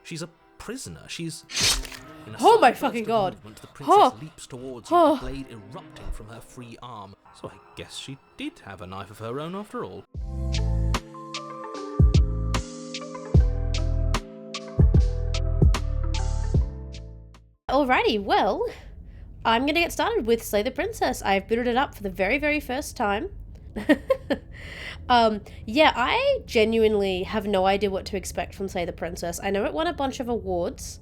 She's a prisoner. She's... In a Oh my sudden fucking burst of god. movement, the princess leaps towards you, the blade erupting from her free arm. So I guess she did have a knife of her own after all. Alrighty, well, I'm gonna get started with Slay the Princess. I've booted it up for the very, very first time. Yeah, I genuinely have no idea what to expect from Slay the Princess. I know it won a bunch of awards.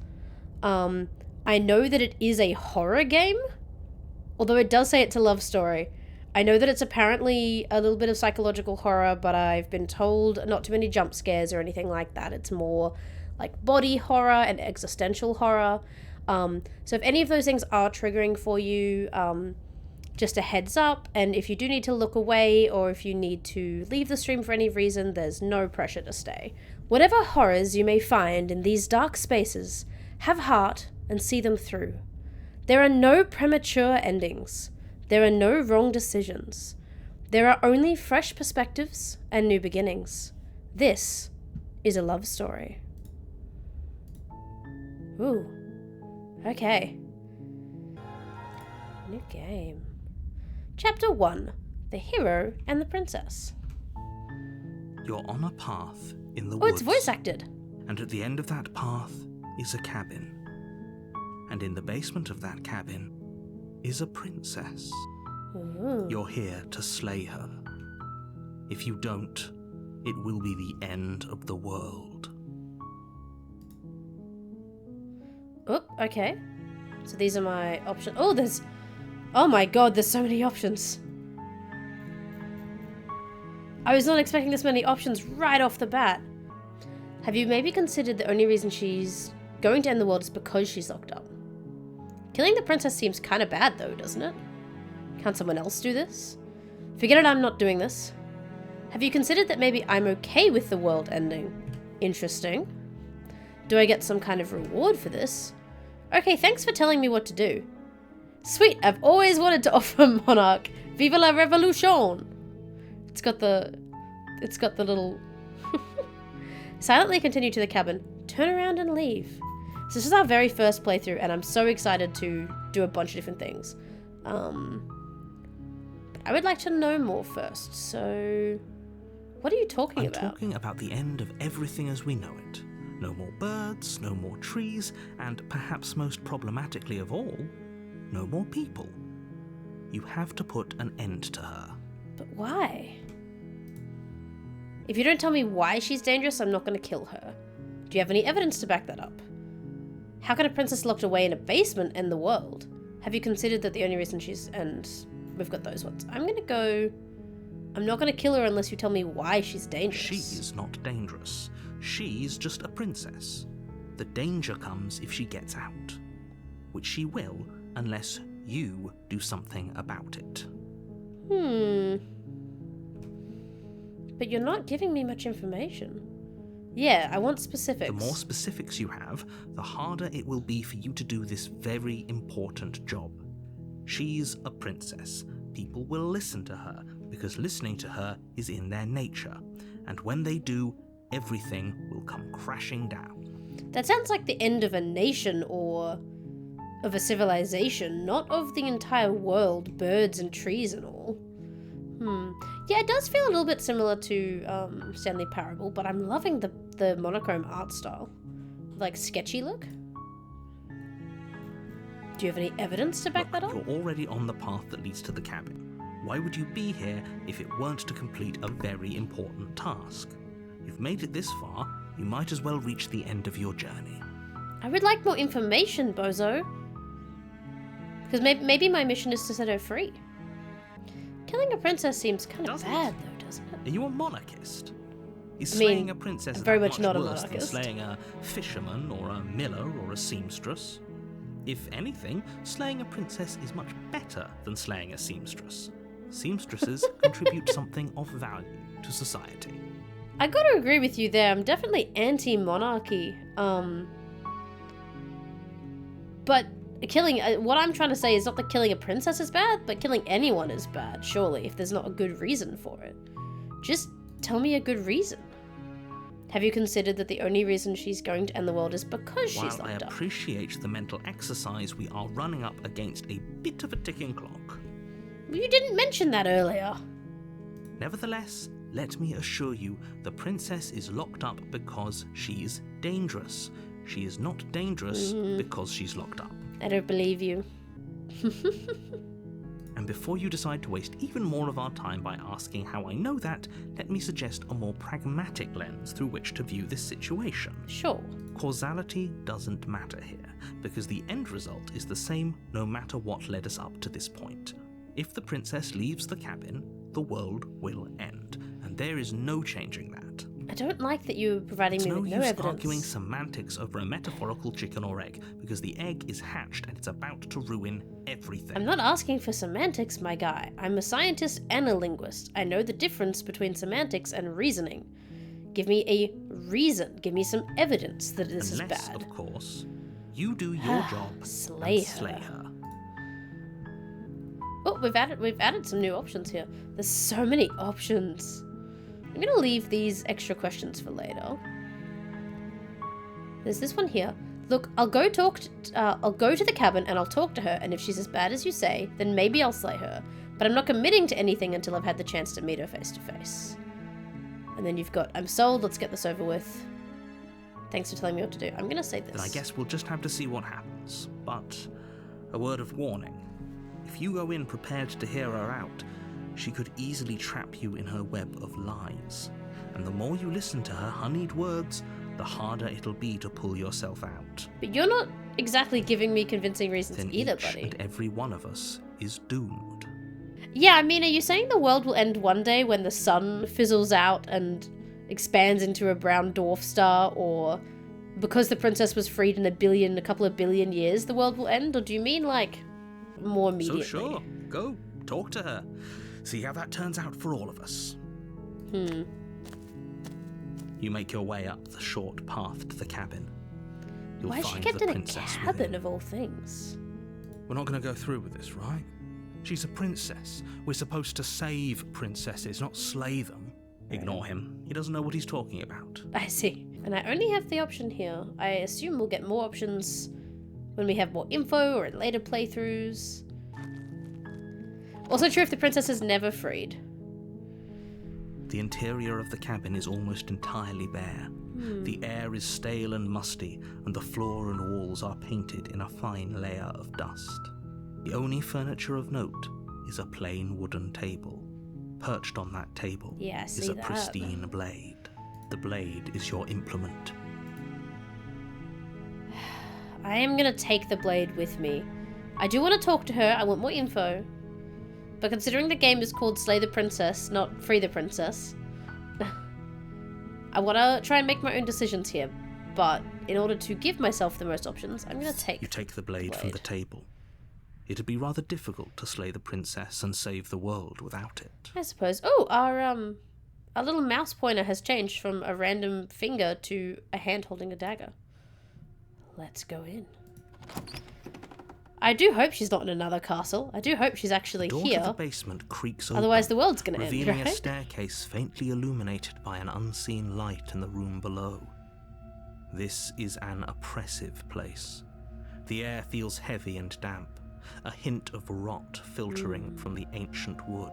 I know that it is a horror game, although it does say it's a love story. I know that it's apparently a little bit of psychological horror, but I've been told not too many jump scares or anything like that. It's more like body horror and existential horror. So if any of those things are triggering for you, just a heads up, and if you do need to look away or if you need to leave the stream for any reason, there's no pressure to stay. Whatever horrors you may find in these dark spaces, have heart and see them through. There are no premature endings. There are no wrong decisions. There are only fresh perspectives and new beginnings. This is a love story. Ooh. Okay. New game. Chapter 1. The Hero and the Princess. You're on a path in the Oh, woods. it's voice acted. And at the end of that path is a cabin. And in the basement of that cabin is a princess. Ooh. You're here to slay her. If you don't, it will be the end of the world. Oh, okay. So these are my options. Oh, there's... Oh my god, there's so many options. I was not expecting this many options right off the bat. Have you maybe considered the only reason she's going to end the world is because she's locked up? Killing the princess seems kind of bad though, doesn't it? Can't someone else do this? Forget it, I'm not doing this. Have you considered that maybe I'm okay with the world ending? Interesting. Do I get some kind of reward for this? Okay, thanks for telling me what to do. Sweet, I've always wanted to offer Monarch. Vive la Revolution! It's got the little... Silently continue to the cabin. Turn around and leave. So this is our very first playthrough, and I'm so excited to do a bunch of different things. But I would like to know more first, so... What are you talking about? I'm talking about the end of everything as we know it. No more birds, no more trees, and perhaps most problematically of all, no more people. You have to put an end to her. But why? If you don't tell me why she's dangerous, I'm not going to kill her. Do you have any evidence to back that up? How can a princess locked away in a basement end the world? Have you considered that the only reason she's... And we've got those ones. I'm going to go... I'm not going to kill her unless you tell me why she's dangerous. She's not dangerous. She's just a princess. The danger comes if she gets out. Which she will, unless you do something about it. But you're not giving me much information. Yeah, I want specifics. The more specifics you have, the harder it will be for you to do this very important job. She's a princess. People will listen to her, because listening to her is in their nature. And when they do, everything will come crashing down. That sounds like the end of a nation or of a civilization, not of the entire world, birds and trees and all. Yeah, it does feel a little bit similar to Stanley Parable, but I'm loving the monochrome art style. Like, sketchy look. Do you have any evidence to back that up? You're already on the path that leads to the cabin. Why would you be here if it weren't to complete a very important task? You've made it this far, you might as well reach the end of your journey. I would like more information, bozo. Because maybe my mission is to set her free. Killing a princess seems kind of bad, though, doesn't it? Are you a monarchist? Is slaying a princess I'm very that much not a worse monarchist. than slaying a fisherman or a miller or a seamstress? If anything, slaying a princess is much better than slaying a seamstress. Seamstresses contribute something of value to society. I gotta agree with you there. I'm definitely anti-monarchy. But killing... what I'm trying to say is not that killing a princess is bad, but killing anyone is bad, surely, if there's not a good reason for it. Just tell me a good reason. Have you considered that the only reason she's going to end the world is because she's While I locked up? appreciate the mental exercise, we are running up against a bit of a ticking clock. You didn't mention that earlier. Nevertheless, let me assure you, the princess is locked up because she's dangerous. She is not dangerous because she's locked up. I don't believe you. And before you decide to waste even more of our time by asking how I know that, let me suggest a more pragmatic lens through which to view this situation. Sure. Causality doesn't matter here, because the end result is the same no matter what led us up to this point. If the princess leaves the cabin, the world will end, and there is no changing that. I don't like that you're providing me with no It's evidence. no use arguing semantics over a metaphorical chicken or egg, because the egg is hatched and it's about to ruin everything. I'm not asking for semantics, my guy. I'm a scientist and a linguist. I know the difference between semantics and reasoning. Give me a reason. Give me some evidence that this Unless, is bad. of course, you do your job Slay and slay her. Oh, we've added some new options here. There's so many options. I'm gonna leave these extra questions for later. There's this one here. Look, I'll go to the cabin and I'll talk to her, and if she's as bad as you say, then maybe I'll slay her. But I'm not committing to anything until I've had the chance to meet her face to face. And then you've got, I'm sold, let's get this over with. Thanks for telling me what to do. I'm gonna say this. Then I guess we'll just have to see what happens. But a word of warning. If you go in prepared to hear her out, she could easily trap you in her web of lies. And the more you listen to her honeyed words, the harder it'll be to pull yourself out. But you're not exactly giving me convincing reasons Then either, each buddy. and every one of us is doomed. Yeah, I mean, are you saying the world will end one day when the sun fizzles out and expands into a brown dwarf star, or because the princess was freed in a couple of billion years, the world will end? Or do you mean, like, more immediately? So sure, go, talk to her. See how that turns out for all of us. You make your way up the short path to the cabin. You'll Why she find kept the in a princess cabin within. of all things? We're not going to go through with this, right? She's a princess. We're supposed to save princesses, not slay them. Ignore him. He doesn't know what he's talking about. I see. And I only have the option here. I assume we'll get more options when we have more info or in later playthroughs. Also true if the princess is never freed. The interior of the cabin is almost entirely bare. The air is stale and musty, and the floor and walls are painted in a fine layer of dust. The only furniture of note is a plain wooden table. Perched on that table Yeah, I is see a that. pristine blade. The blade is your implement. I am gonna take the blade with me. I do want to talk to her, I want more info. But considering the game is called Slay the Princess, not Free the Princess, I want to try and make my own decisions here. But in order to give myself the most options, I'm gonna take You take the blade from the table. It'd be rather difficult to slay the princess and save the world without it. I suppose. Oh, our little mouse pointer has changed from a random finger to a hand holding a dagger. Let's go in. I do hope she's not in another castle. I do hope she's actually The door here. to the basement creaks open, Otherwise the world's gonna end, revealing right? a staircase faintly illuminated by an unseen light in the room below. This is an oppressive place. The air feels heavy and damp, a hint of rot filtering from the ancient wood.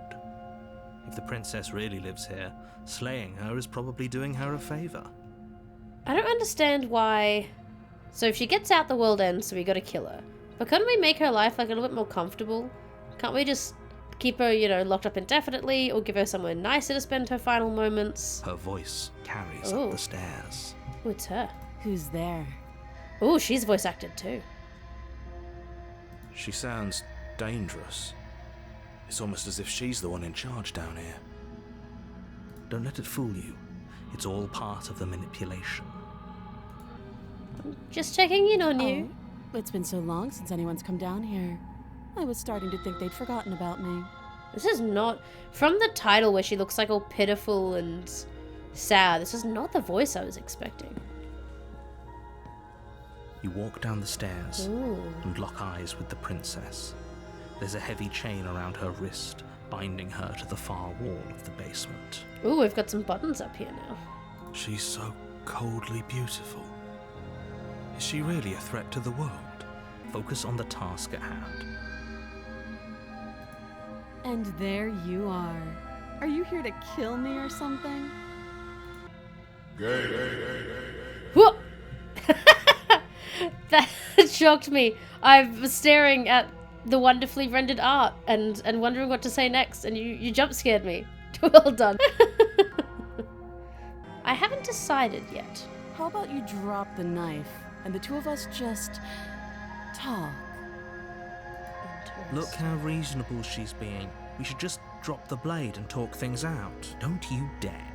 If the princess really lives here, slaying her is probably doing her a favour. I don't understand why... So if she gets out, the world ends, so we gotta kill her. But couldn't we make her life, like, a little bit more comfortable? Can't we just keep her, locked up indefinitely, or give her somewhere nicer to spend her final moments? Her voice carries Ooh. up the stairs. Oh, it's her. Who's there? Oh, she's voice acted too. She sounds dangerous. It's almost as if she's the one in charge down here. Don't let it fool you. It's all part of the manipulation. Just checking in on you. Oh, it's been so long since anyone's come down here. I was starting to think they'd forgotten about me. This is not... From the title where she looks like all pitiful and sad, this is not the voice I was expecting. You walk down the stairs Ooh. and lock eyes with the princess. There's a heavy chain around her wrist, binding her to the far wall of the basement. Ooh, we've got some buttons up here now. She's so coldly beautiful. Is she really a threat to the world? Focus on the task at hand. And there you are. Are you here to kill me or something? Whoa! That shocked me. I was staring at the wonderfully rendered art and wondering what to say next, and you jump scared me. Well done. I haven't decided yet. How about you drop the knife and the two of us just talk? Look how reasonable she's being. We should just drop the blade and talk things out. Don't you dare.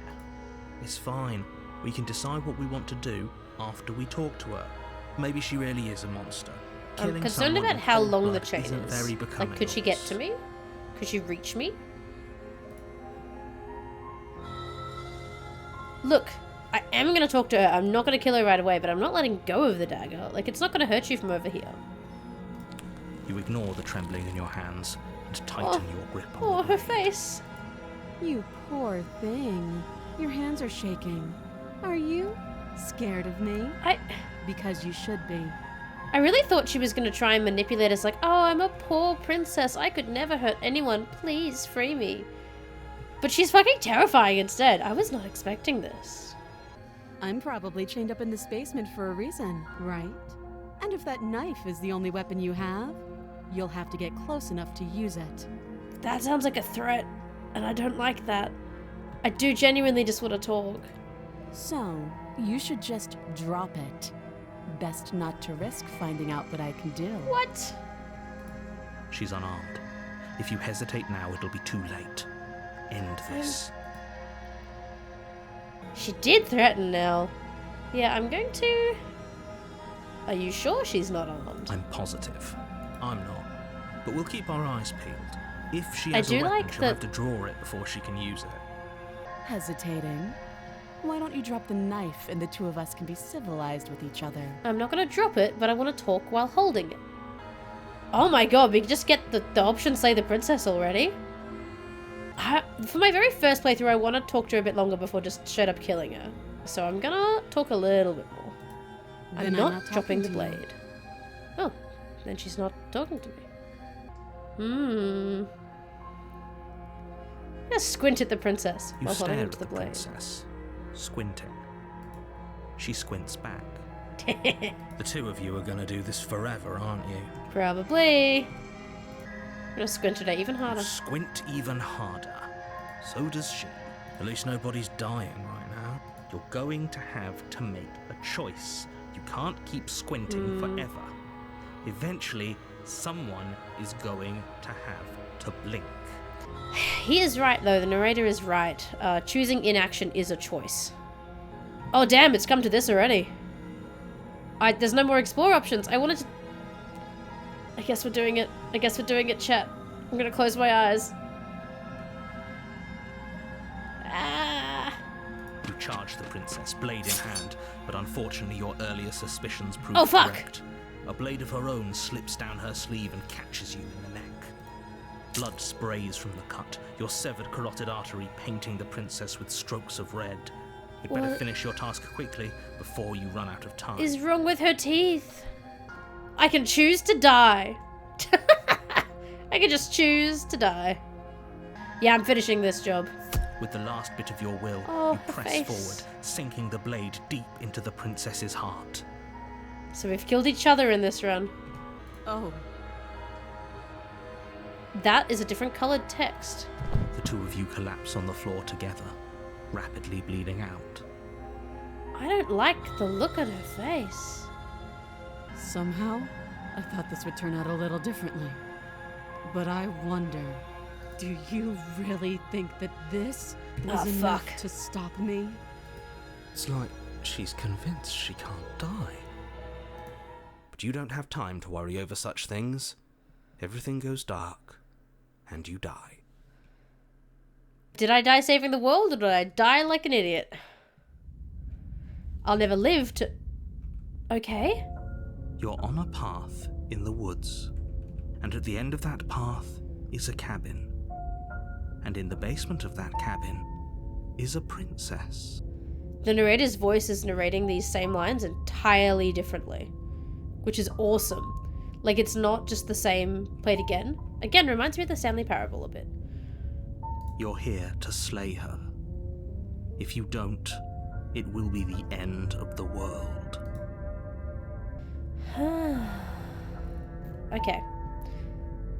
It's fine. We can decide what we want to do after we talk to her. Maybe she really is a monster. I'm concerned about how long the chain isn't is. very becoming Like, could she of get us. to me? Could she reach me? Look, I am going to talk to her. I'm not going to kill her right away, but I'm not letting go of the dagger. Like, it's not going to hurt you from over here. You ignore the trembling in your hands and tighten your grip on Oh, the her blade. face. You poor thing. Your hands are shaking. Are you scared of me? Because you should be. I really thought she was going to try and manipulate us like, oh, I'm a poor princess. I could never hurt anyone. Please free me. But she's fucking terrifying instead. I was not expecting this. I'm probably chained up in this basement for a reason, right? And if that knife is the only weapon you have, you'll have to get close enough to use it. That sounds like a threat, and I don't like that. I do genuinely just want to talk. So, you should just drop it. Best not to risk finding out what I can do. What? She's unarmed. If you hesitate now, it'll be too late. End this. She did threaten now. Yeah, I'm going to... Are you sure she's not armed? I'm positive. I'm not. But we'll keep our eyes peeled. If she I has do a weapon, like she'll that- have to draw it before she can use it. Hesitating? Why don't you drop the knife and the two of us can be civilized with each other? I'm not going to drop it, but I want to talk while holding it. Oh my god, we can just get the option Slay the Princess already? For my very first playthrough, I want to talk to her a bit longer before just straight up killing her. So I'm gonna talk a little bit more. Then I'm not talking dropping the to you. blade. Oh, then she's not talking to me. Just squint at the princess You while holding stare onto at the the blade. princess, squinting. She squints back. The two of you are gonna do this forever, aren't you? Probably. I'm gonna squint at her even harder. Squint even harder. So does she. At least nobody's dying right now. You're going to have to make a choice. You can't keep squinting forever. Eventually, someone is going to have to blink. He is right, though. The narrator is right. Choosing inaction is a choice. Oh, damn, it's come to this already. There's no more explore options. I wanted to... I guess we're doing it. I guess we're doing it, chat. I'm gonna close my eyes. Ah! You charge the princess, blade in hand, but unfortunately your earlier suspicions prove Oh, fuck! correct. A blade of her own slips down her sleeve and catches you in the neck. Blood sprays from the cut, your severed carotid artery painting the princess with strokes of red. You'd better What finish your task quickly before you run out of time. is wrong with her teeth? I can choose to die. I can just choose to die. Yeah, I'm finishing this job. With the last bit of your will, Oh, you her press face. forward, sinking the blade deep into the princess's heart. So we've killed each other in this run. Oh, That is a different colored text. The two of you collapse on the floor together, rapidly bleeding out. I don't like the look on her face. somehow, I thought this would turn out a little differently. But I wonder, do you really think that this was Oh, enough fuck. to stop me? It's like she's convinced she can't die. But you don't have time to worry over such things. Everything goes dark, and you die. Did I die saving the world, or did I die like an idiot? I'll never live to... Okay. You're on a path in the woods, and at the end of that path is a cabin. And in the basement of that cabin is a princess. The narrator's voice is narrating these same lines entirely differently, which is awesome. Like, it's not just the same played again. Again, reminds me of the Stanley Parable a bit. You're here to slay her. If you don't, it will be the end of the world. Okay.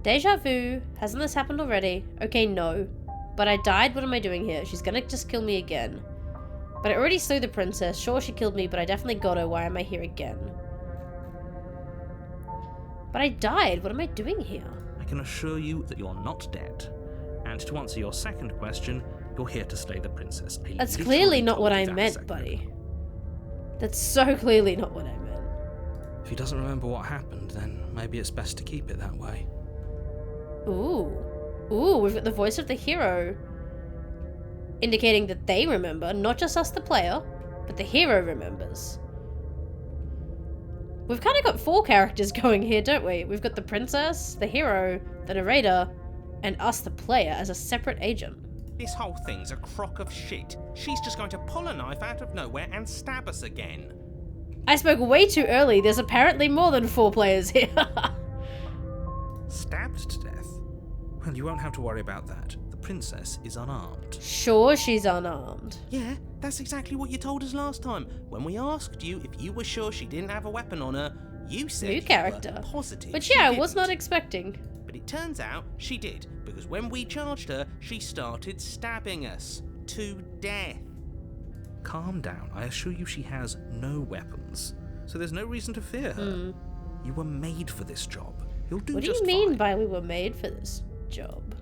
Deja vu. Hasn't this happened already? Okay, no. But I died, what am I doing here? She's gonna just kill me again. But I already slew the princess. Sure, she killed me, but I definitely got her. Why am I here again? But I died. What am I doing here? I can assure you that you're not dead. And to answer your second question, you're here to slay the princess. That's clearly not what I meant, buddy. That's so clearly not what I meant. If he doesn't remember what happened, then maybe it's best to keep it that way. Ooh. Ooh, we've got the voice of the hero indicating that they remember, not just us the player, but the hero remembers. We've kind of got 4 characters going here, don't we? We've got the princess, the hero, the narrator, and us the player as a separate agent. This whole thing's a crock of shit. She's just going to pull a knife out of nowhere and stab us again. I spoke way too early. There's apparently more than 4 players here. Stabbed to death? Well, you won't have to worry about that. The princess is unarmed. Sure, she's unarmed. Yeah, that's exactly what you told us last time. When we asked you if you were sure she didn't have a weapon on her, you said New you character. were positive. Which, she yeah, I was didn't. not expecting. But it turns out she did, because when we charged her, she started stabbing us to death. Calm down. I assure you she has no weapons. So there's no reason to fear her. You were made for this job. You'll do What do just you mean fine. by we were made for this job?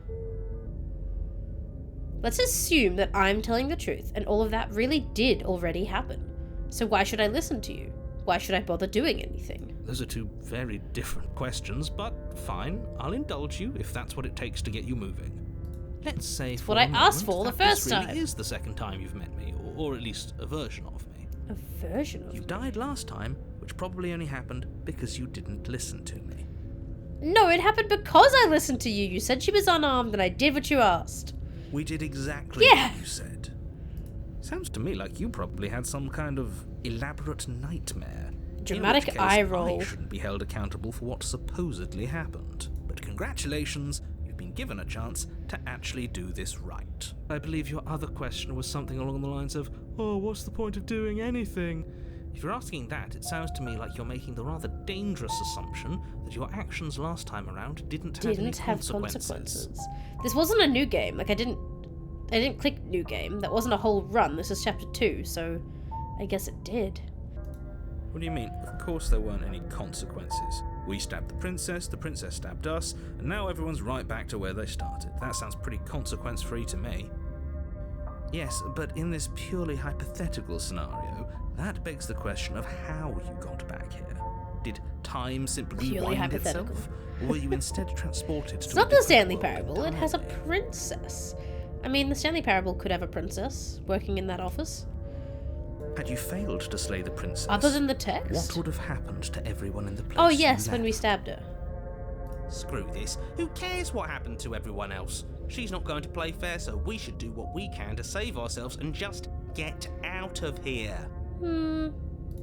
Let's assume that I'm telling the truth and all of that really did already happen. So why should I listen to you? Why should I bother doing anything? Those are 2 very different questions, but fine. I'll indulge you if that's what it takes to get you moving. Let's say for what I a asked moment for the that first this really time. is the second time you've met me, or at least a version of me. A version of You me? died last time, which probably only happened because you didn't listen to me. No, it happened because I listened to you. You said she was unarmed and I did what you asked. We did exactly Yeah. what you said. Sounds to me like you probably had some kind of elaborate nightmare. Dramatic in which case, eye roll. I shouldn't be held accountable for what supposedly happened. But congratulations, you've been given a chance to actually do this right. I believe your other question was something along the lines of, oh, what's the point of doing anything? If you're asking that, it sounds to me like you're making the rather dangerous assumption that your actions last time around didn't have any consequences. This wasn't a new game. Like I didn't click new game. That wasn't a whole run. This is chapter 2, so I guess it did. What do you mean? Of course there weren't any consequences. We stabbed the princess stabbed us, and now everyone's right back to where they started. That sounds pretty consequence-free to me. Yes, but in this purely hypothetical scenario, that begs the question of how you got back here. Did time simply Purely rewind hypothetical. itself? Or were you instead transported It's to not a the different Stanley world Parable. It has a entirely? princess. I mean, the Stanley Parable could have a princess working in that office. Had you failed to slay the princess, Other than the text? what would have happened to everyone in the place Oh you yes, when we left? stabbed her. Screw this. Who cares what happened to everyone else? She's not going to play fair, so we should do what we can to save ourselves and just get out of here.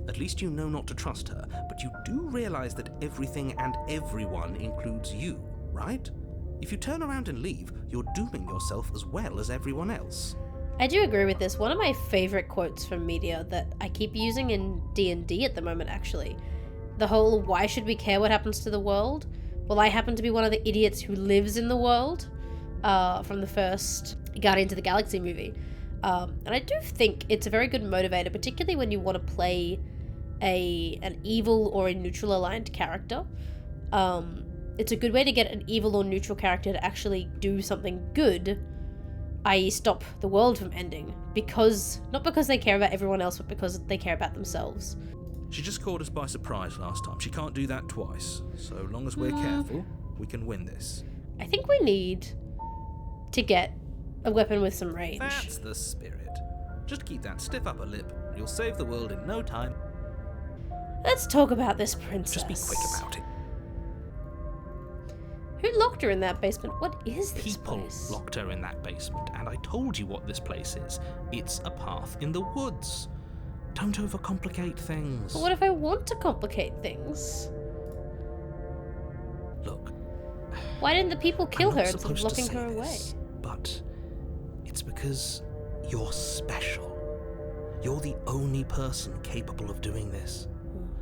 At least you know not to trust her, but you do realize that everything and everyone includes you, right? If you turn around and leave, you're dooming yourself as well as everyone else. I do agree with this. One of my favorite quotes from media that I keep using in D&D at the moment, actually. The whole, why should we care what happens to the world? Well, I happen to be one of the idiots who lives in the world, from the first Guardians of the Galaxy movie. And I do think it's a very good motivator, particularly when you want to play an evil or a neutral aligned character. It's a good way to get an evil or neutral character to actually do something good, i.e. stop the world from ending, not because they care about everyone else, but because they care about themselves. She just caught us by surprise last time. She can't do that twice. So long as we're careful, we can win this. I think we need to get a weapon with some range. That's the spirit. Just keep that stiff upper lip, and you'll save the world in no time. Let's talk about this princess. Just be quick about it. Who locked her in that basement? What is this People place? locked her in that basement, and I told you what this place is. It's a path in the woods. Don't overcomplicate things. But what if I want to complicate things? Look, Why didn't the people kill I'm her not instead of supposed to locking say her away? this, but it's because you're special. You're the only person capable of doing this.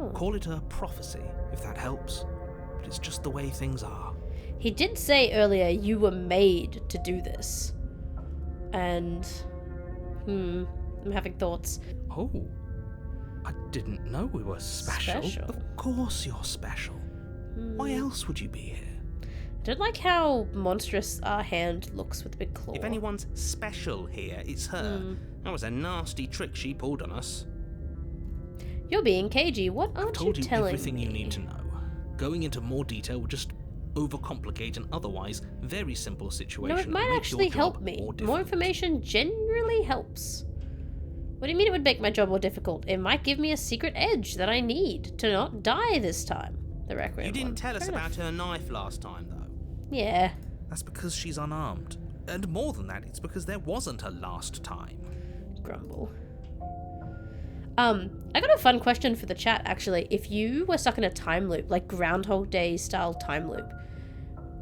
Oh. Call it a prophecy, if that helps. But it's just the way things are. He did say earlier you were made to do this. And, I'm having thoughts. Oh, I didn't know we were special. Special? Of course you're special. Why else would you be here? I don't like how monstrous our hand looks with the big claw. If anyone's special here, it's her. That was a nasty trick she pulled on us. You're being cagey. What I've aren't told you you telling everything me? you need to know. Going into more detail would just overcomplicate an otherwise very simple situation. No, it might and make actually your job help me. more More difficult. information generally helps. What do you mean it would make my job more difficult? It might give me a secret edge that I need to not die this time. The Requiem You didn't one. tell us Fair about enough. her knife last time, though. Yeah. That's because she's unarmed. And more than that, it's because there wasn't a last time. Grumble. I got a fun question for the chat, actually. If you were stuck in a time loop, like Groundhog Day style time loop,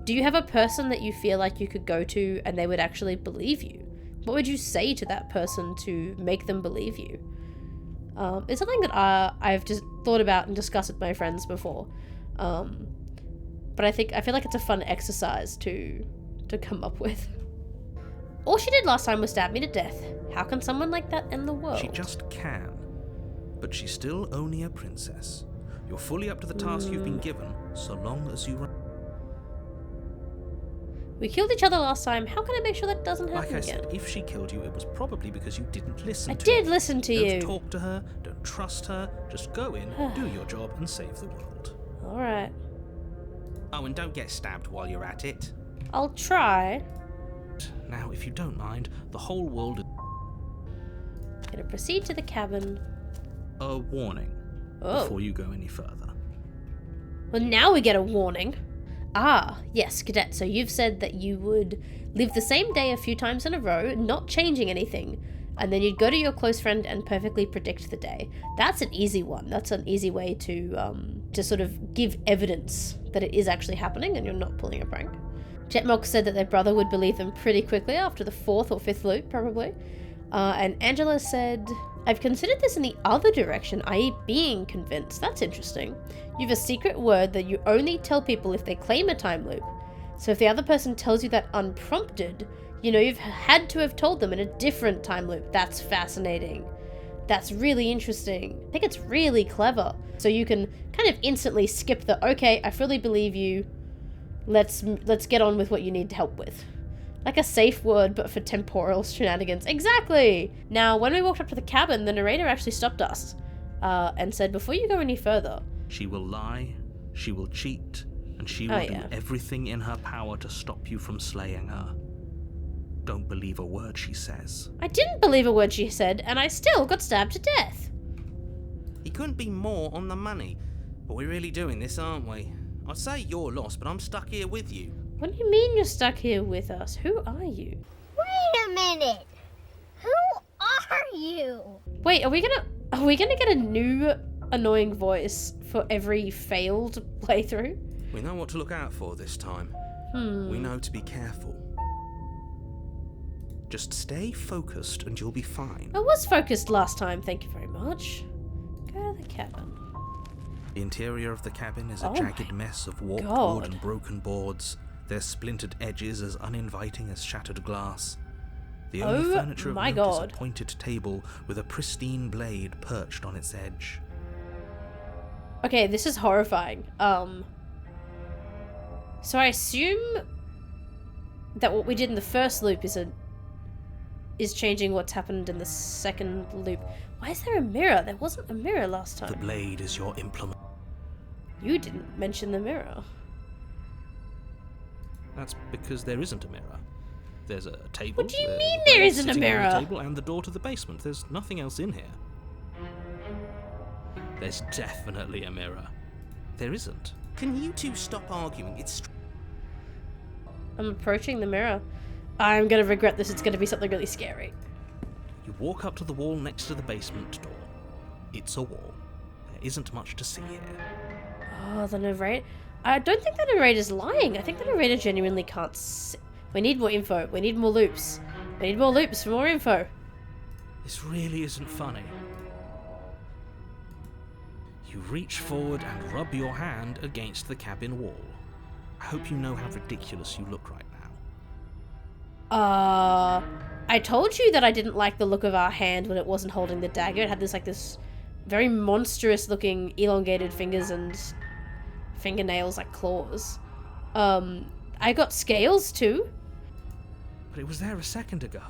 do you have a person that you feel like you could go to and they would actually believe you? What would you say to that person to make them believe you? It's something that I've just thought about and discussed with my friends before. But I feel like it's a fun exercise to come up with. All she did last time was stab me to death. How can someone like that end the world? She just can. But she's still only a princess. You're fully up to the task you've been given, so long as you... We killed each other last time. How can I make sure that doesn't happen Like I again? said, if she killed you, it was probably because you didn't listen I to did her. listen to Don't you. talk to her, don't trust her, just go in, do your job, and save the world. Alright. Oh, and don't get stabbed while you're at it. I'll try. Now, if you don't mind, the whole world is Gonna proceed to the cabin. a warning Oh. before you go any further. Well, now we get a warning. Ah, yes, Cadet, so you've said that you would live the same day a few times in a row, not changing anything, and then you'd go to your close friend and perfectly predict the day. That's an easy one. That's an easy way to sort of give evidence that it is actually happening and you're not pulling a prank. Jetmok said that their brother would believe them pretty quickly after the 4th or 5th loop, probably. And Angela said, I've considered this in the other direction, i.e. being convinced. That's interesting. You have a secret word that you only tell people if they claim a time loop. So if the other person tells you that unprompted, you know you've had to have told them in a different time loop. That's fascinating. That's really interesting. I think it's really clever. So you can kind of instantly skip the, okay, I fully believe you. Let's get on with what you need help with. Like a safe word, but for temporal shenanigans. Exactly! Now, when we walked up to the cabin, the narrator actually stopped us and said, before you go any further... She will lie, she will cheat, and she will do everything in her power to stop you from slaying her. Don't believe a word she says. I didn't believe a word she said, and I still got stabbed to death. He couldn't be more on the money. But we're really doing this, aren't we? I'd say you're lost, but I'm stuck here with you. What do you mean you're stuck here with us? Who are you? Wait a minute! Who are you? Wait, are we gonna get a new annoying voice for every failed playthrough? We know what to look out for this time. We know to be careful. Just stay focused and you'll be fine. I was focused last time, thank you very much. Go to the cabin. The interior of the cabin is a Oh jagged my mess of warped God. wood and broken boards, their splintered edges as uninviting as shattered glass. The only Oh furniture of my note is a God. pointed table with a pristine blade perched on its edge. Okay, this is horrifying. So I assume that what we did in the first loop is changing what's happened in the second loop. Why is there a mirror? There wasn't a mirror last The time. blade is your implement. You didn't mention the mirror. That's because there isn't a mirror. There's a table. What do you the mean blade there isn't a sitting on the mirror? table and the door to the basement. There's nothing else in here. There's definitely a mirror. There isn't. Can you two stop arguing? It's I'm approaching the mirror. I'm gonna regret this. It's gonna be something really scary. You walk up to the wall next to the basement door. It's a wall. There isn't much to see here. Oh, the narrator. I don't think the narrator's lying. I think the narrator genuinely can't see. We need more info. We need more loops. We need more loops for more info. This really isn't funny. You reach forward and rub your hand against the cabin wall. I hope you know how ridiculous you look right now. I told you that I didn't like the look of our hand when it wasn't holding the dagger. It had this very monstrous looking elongated fingers and fingernails like claws. I got scales too. But it was there a second ago.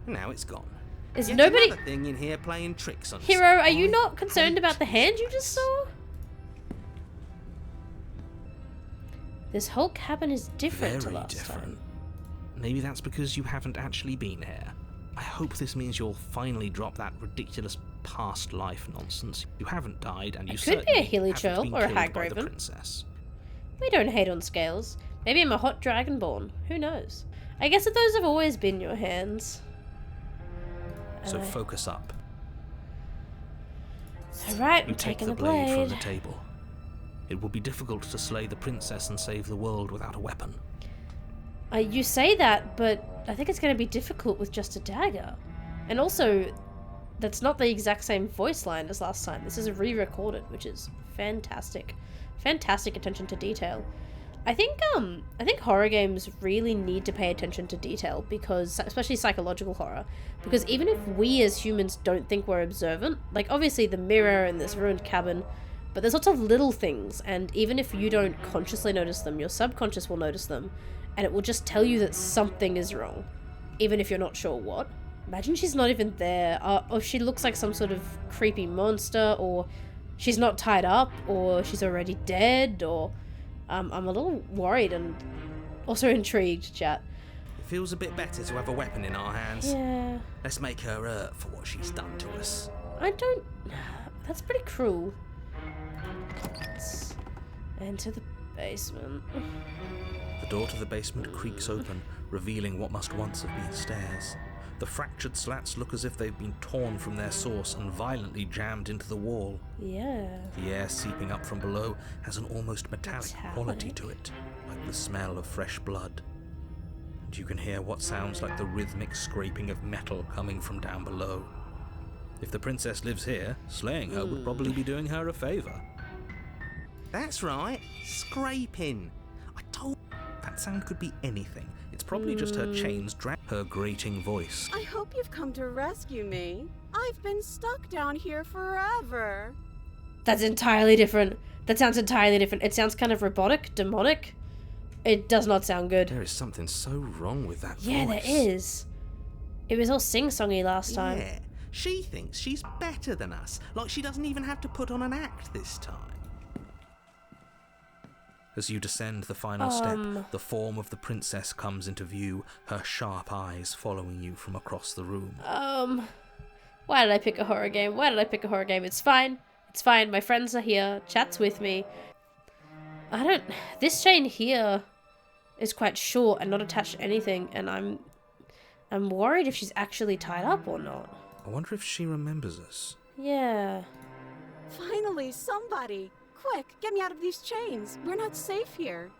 Now it's gone. Is Yet nobody... another thing in here playing tricks on us. Hero, are you not concerned about the hand you just saw? This whole cabin is different to Very last different. time. Maybe that's because you haven't actually been here. I hope this means you'll finally drop that ridiculous past life nonsense. You haven't died, and you It could be a certainly hilly haven't churl been or a killed hag by the raven. princess. We don't hate on scales. Maybe I'm a hot dragonborn. Who knows? I guess that those have always been your hands. So focus up. Alright, You I'm take taking the the blade from blade. the table. It will be difficult to slay the princess and save the world without a weapon. You say that, but I think it's going to be difficult with just a dagger. And also, that's not the exact same voice line as last time. This is re-recorded, which is fantastic. Fantastic attention to detail. I think horror games really need to pay attention to detail, because, especially psychological horror, because even if we as humans don't think we're observant, like obviously the mirror and this ruined cabin, but there's lots of little things, and even if you don't consciously notice them, your subconscious will notice them, and it will just tell you that something is wrong, even if you're not sure what. Imagine she's not even there, or she looks like some sort of creepy monster, or she's not tied up, or she's already dead, or... I'm a little worried and also intrigued, chat. It feels a bit better to have a weapon in our hands. Yeah. Let's make her hurt for what she's done to us. I don't... That's pretty cruel. Let's enter the basement. The door to the basement creaks open, revealing what must once have been stairs. The fractured slats look as if they've been torn from their source and violently jammed into the wall. Yeah. The air seeping up from below has an almost metallic quality to it, like the smell of fresh blood. And you can hear what sounds like the rhythmic scraping of metal coming from down below. If the princess lives here, slaying her would probably be doing her a favour. That's right, scraping. I told... That sound could be anything. It's probably just her chains her grating voice. I hope you've come to rescue me. I've been stuck down here forever. That's entirely different. That sounds entirely different. It sounds kind of robotic, demonic. It does not sound good. There is something so wrong with that Yeah, voice. there is. It was all sing-songy last time. Yeah, she thinks she's better than us, like she doesn't even have to put on an act this time. As you descend the final step, the form of the princess comes into view, her sharp eyes following you from across the room. Why did I pick a horror game? Why did I pick a horror game? It's fine. It's fine. My friends are here. Chat's with me. This chain here is quite short and not attached to anything, and I'm worried if she's actually tied up or not. I wonder if she remembers us. Yeah. Finally, somebody! Quick, get me out of these chains. We're not safe here.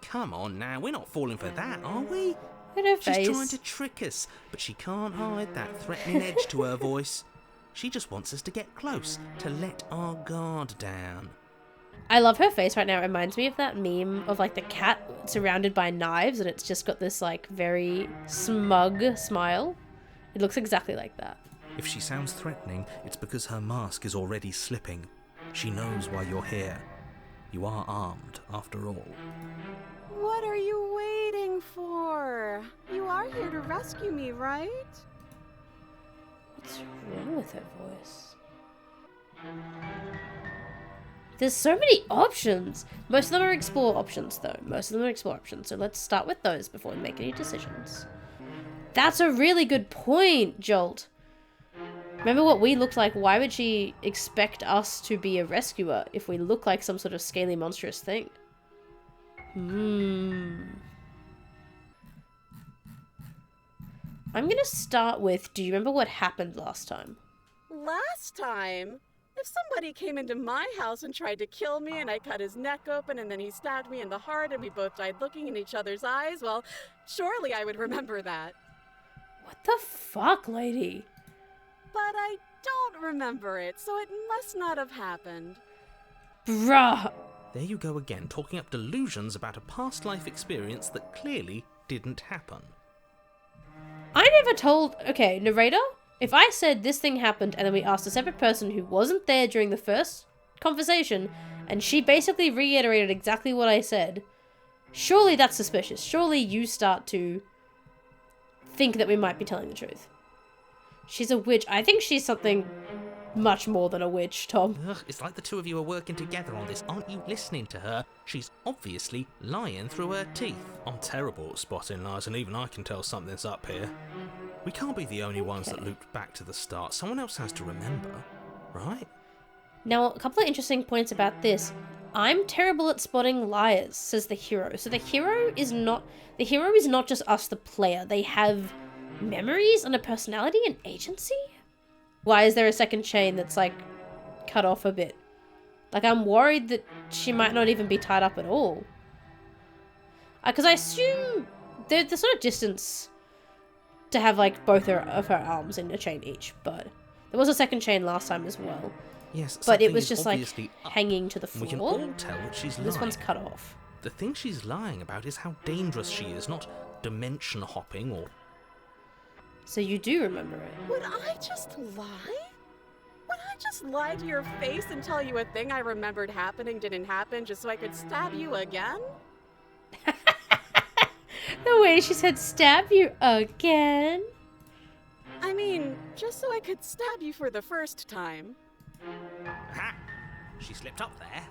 Come on now, we're not falling for that, are we? Look at her She's face. trying to trick us, but she can't hide that threatening edge to her voice. She just wants us to get close, to let our guard down. I love her face right now. It reminds me of that meme of like the cat surrounded by knives, and it's just got this like very smug smile. It looks exactly like that. If she sounds threatening, it's because her mask is already slipping. She knows why you're here. You are armed, after all. What are you waiting for? You are here to rescue me, right? What's wrong with her voice? There's so many options. Most of them are explore options, though. Most of them are explore options. So let's start with those before we make any decisions. That's a really good point, Jolt. Remember what we looked like? Why would she expect us to be a rescuer if we look like some sort of scaly monstrous thing? I'm gonna start with, do you remember what happened last time? Last time? If somebody came into my house and tried to kill me and I cut his neck open and then he stabbed me in the heart and we both died looking in each other's eyes, well, surely I would remember that. What the fuck, lady? But I don't remember it, so it must not have happened. Bruh. There you go again, talking up delusions about a past life experience that clearly didn't happen. I never told... Okay, narrator? If I said this thing happened and then we asked a separate person who wasn't there during the first conversation and she basically reiterated exactly what I said, surely that's suspicious. Surely you start to think that we might be telling the truth. She's a witch. I think she's something much more than a witch, Tom. Ugh, it's like the two of you are working together on this. Aren't you listening to her? She's obviously lying through her teeth. I'm terrible at spotting lies, and even I can tell something's up here. We can't be the only ones that looped back to the start. Someone else has to remember, right? Now, a couple of interesting points about this. I'm terrible at spotting liars, says the hero. So the hero is not just us, the player. They have memories and a personality and agency? Why is there a second chain that's, like, cut off a bit? Like, I'm worried that she might not even be tied up at all. Because I assume they're the sort of distance to have, like, both of her arms in a chain each. But there was a second chain last time as well. Yes, but it was just, like, hanging to the floor. We can all tell that she's lying. This one's cut off. The thing she's lying about is how dangerous she is, not dimension hopping or... So you do remember it? Would I just lie? Would I just lie to your face and tell you a thing I remembered happening didn't happen just so I could stab you again? The way she said stab you again? I mean, just so I could stab you for the first time. Aha! She slipped up there.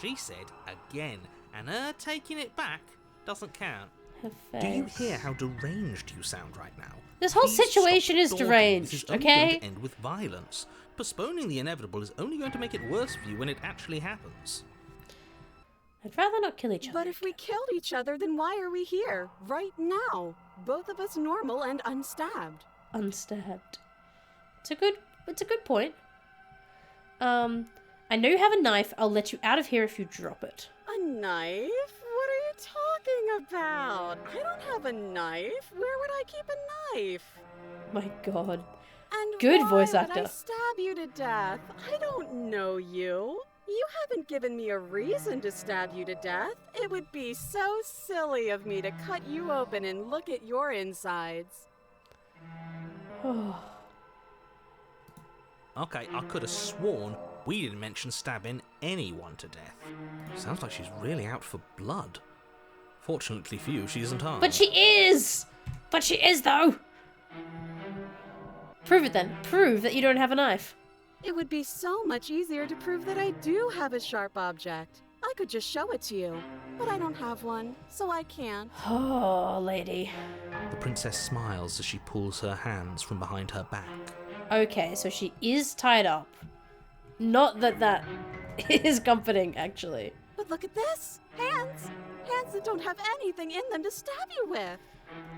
She said again, and her taking it back doesn't count. Her face. Do you hear how deranged you sound right now? This whole Please situation is stop talking. deranged, This is only okay? going to end with violence. Postponing the inevitable is only going to make it worse for you when it actually happens. I'd rather not kill each other. But if we killed each other, then why are we here, right now? Both of us normal and unstabbed. Unstabbed. It's a good point. I know you have a knife. I'll let you out of here if you drop it. A knife? What are you talking about? I don't have a knife. Where would I keep a knife? My god. And good why voice would actor. I stab you to death? I don't know you. You haven't given me a reason to stab you to death. It would be so silly of me to cut you open and look at your insides. Okay, I could have sworn we didn't mention stabbing anyone to death. Sounds like she's really out for blood. Fortunately for you, she isn't armed. But she is! But she is, though! Prove it then. Prove that you don't have a knife. It would be so much easier to prove that I do have a sharp object. I could just show it to you. But I don't have one, so I can't. Oh, lady. The princess smiles as she pulls her hands from behind her back. Okay, so she is tied up. Not that that is comforting, actually. But look at this! Hands! Hands that don't have anything in them to stab you with!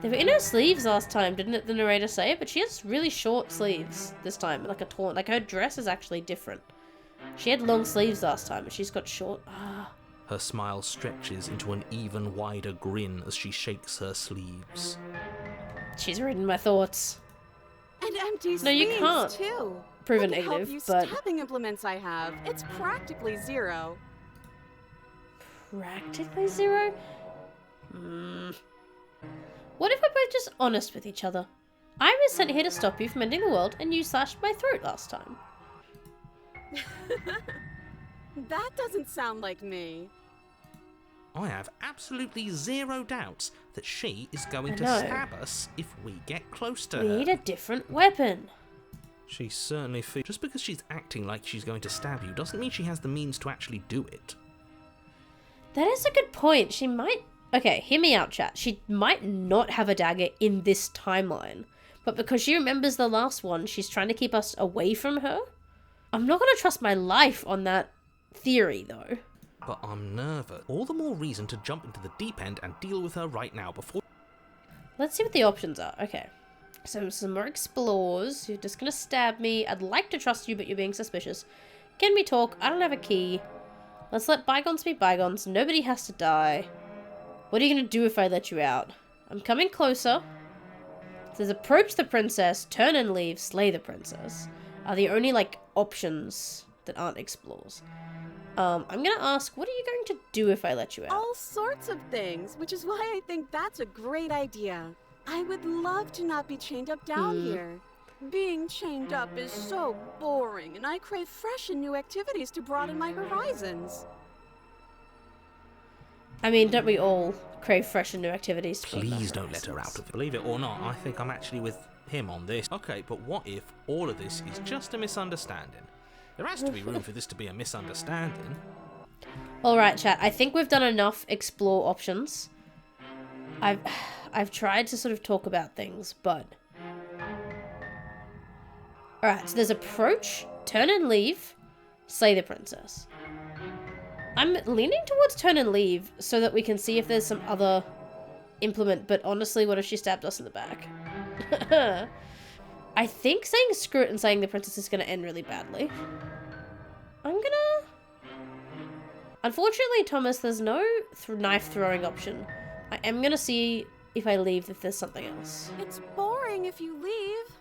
They were in her sleeves last time, didn't the narrator say? But she has really short sleeves this time, like a torn. Like her dress is actually different. She had long sleeves last time, but she's got short. Her smile stretches into an even wider grin as she shakes her sleeves. She's reading my thoughts. And empty No, you sleeves, can't. too. Prove a Look at how negative, few but stabbing implements I have. It's practically zero. practically zero? What if we're both just honest with each other? I was sent here to stop you from ending the world, and you slashed my throat last time. That doesn't sound like me. I have absolutely zero doubts that she is going to know. stab us if we get close to We her. need a different weapon. She certainly feels... Just because she's acting like she's going to stab you doesn't mean she has the means to actually do it. That is a good point. She might... Okay, hear me out, chat. She might not have a dagger in this timeline. But because she remembers the last one, she's trying to keep us away from her. I'm not going to trust my life on that theory, though. but I'm nervous. All the more reason to jump into the deep end and deal with her right now before... Let's see what the options are. Okay. So some more explores. You're just gonna stab me. I'd like to trust you, but you're being suspicious. Can we talk? I don't have a key. Let's let bygones be bygones. Nobody has to die. What are you gonna do if I let you out? I'm coming closer. It says approach the princess, turn and leave, slay the princess. Are the only, like, options that aren't explores. I'm gonna ask, what are you going to do if I let you out? All sorts of things, which is why I think that's a great idea. I would love to not be chained up down here. Being chained up is so boring, and I crave fresh and new activities to broaden my horizons. I mean, don't we all crave fresh and new activities? To broaden our Please don't let her horizons? out of it. Believe it or not, I think I'm actually with him on this. Okay, but what if all of this is just a misunderstanding? There has to be room for this to be a misunderstanding. Alright, chat. I think we've done enough explore options. I've tried to sort of talk about things, but... Alright, so there's approach, turn and leave, slay the princess. I'm leaning towards turn and leave so that we can see if there's some other implement, but honestly, what if she stabbed us in the back? I think saying screw it and saying the princess is going to end really badly. I'm gonna... Unfortunately, Thomas, there's no knife throwing option. I am gonna see if I leave if there's something else. It's boring if you leave.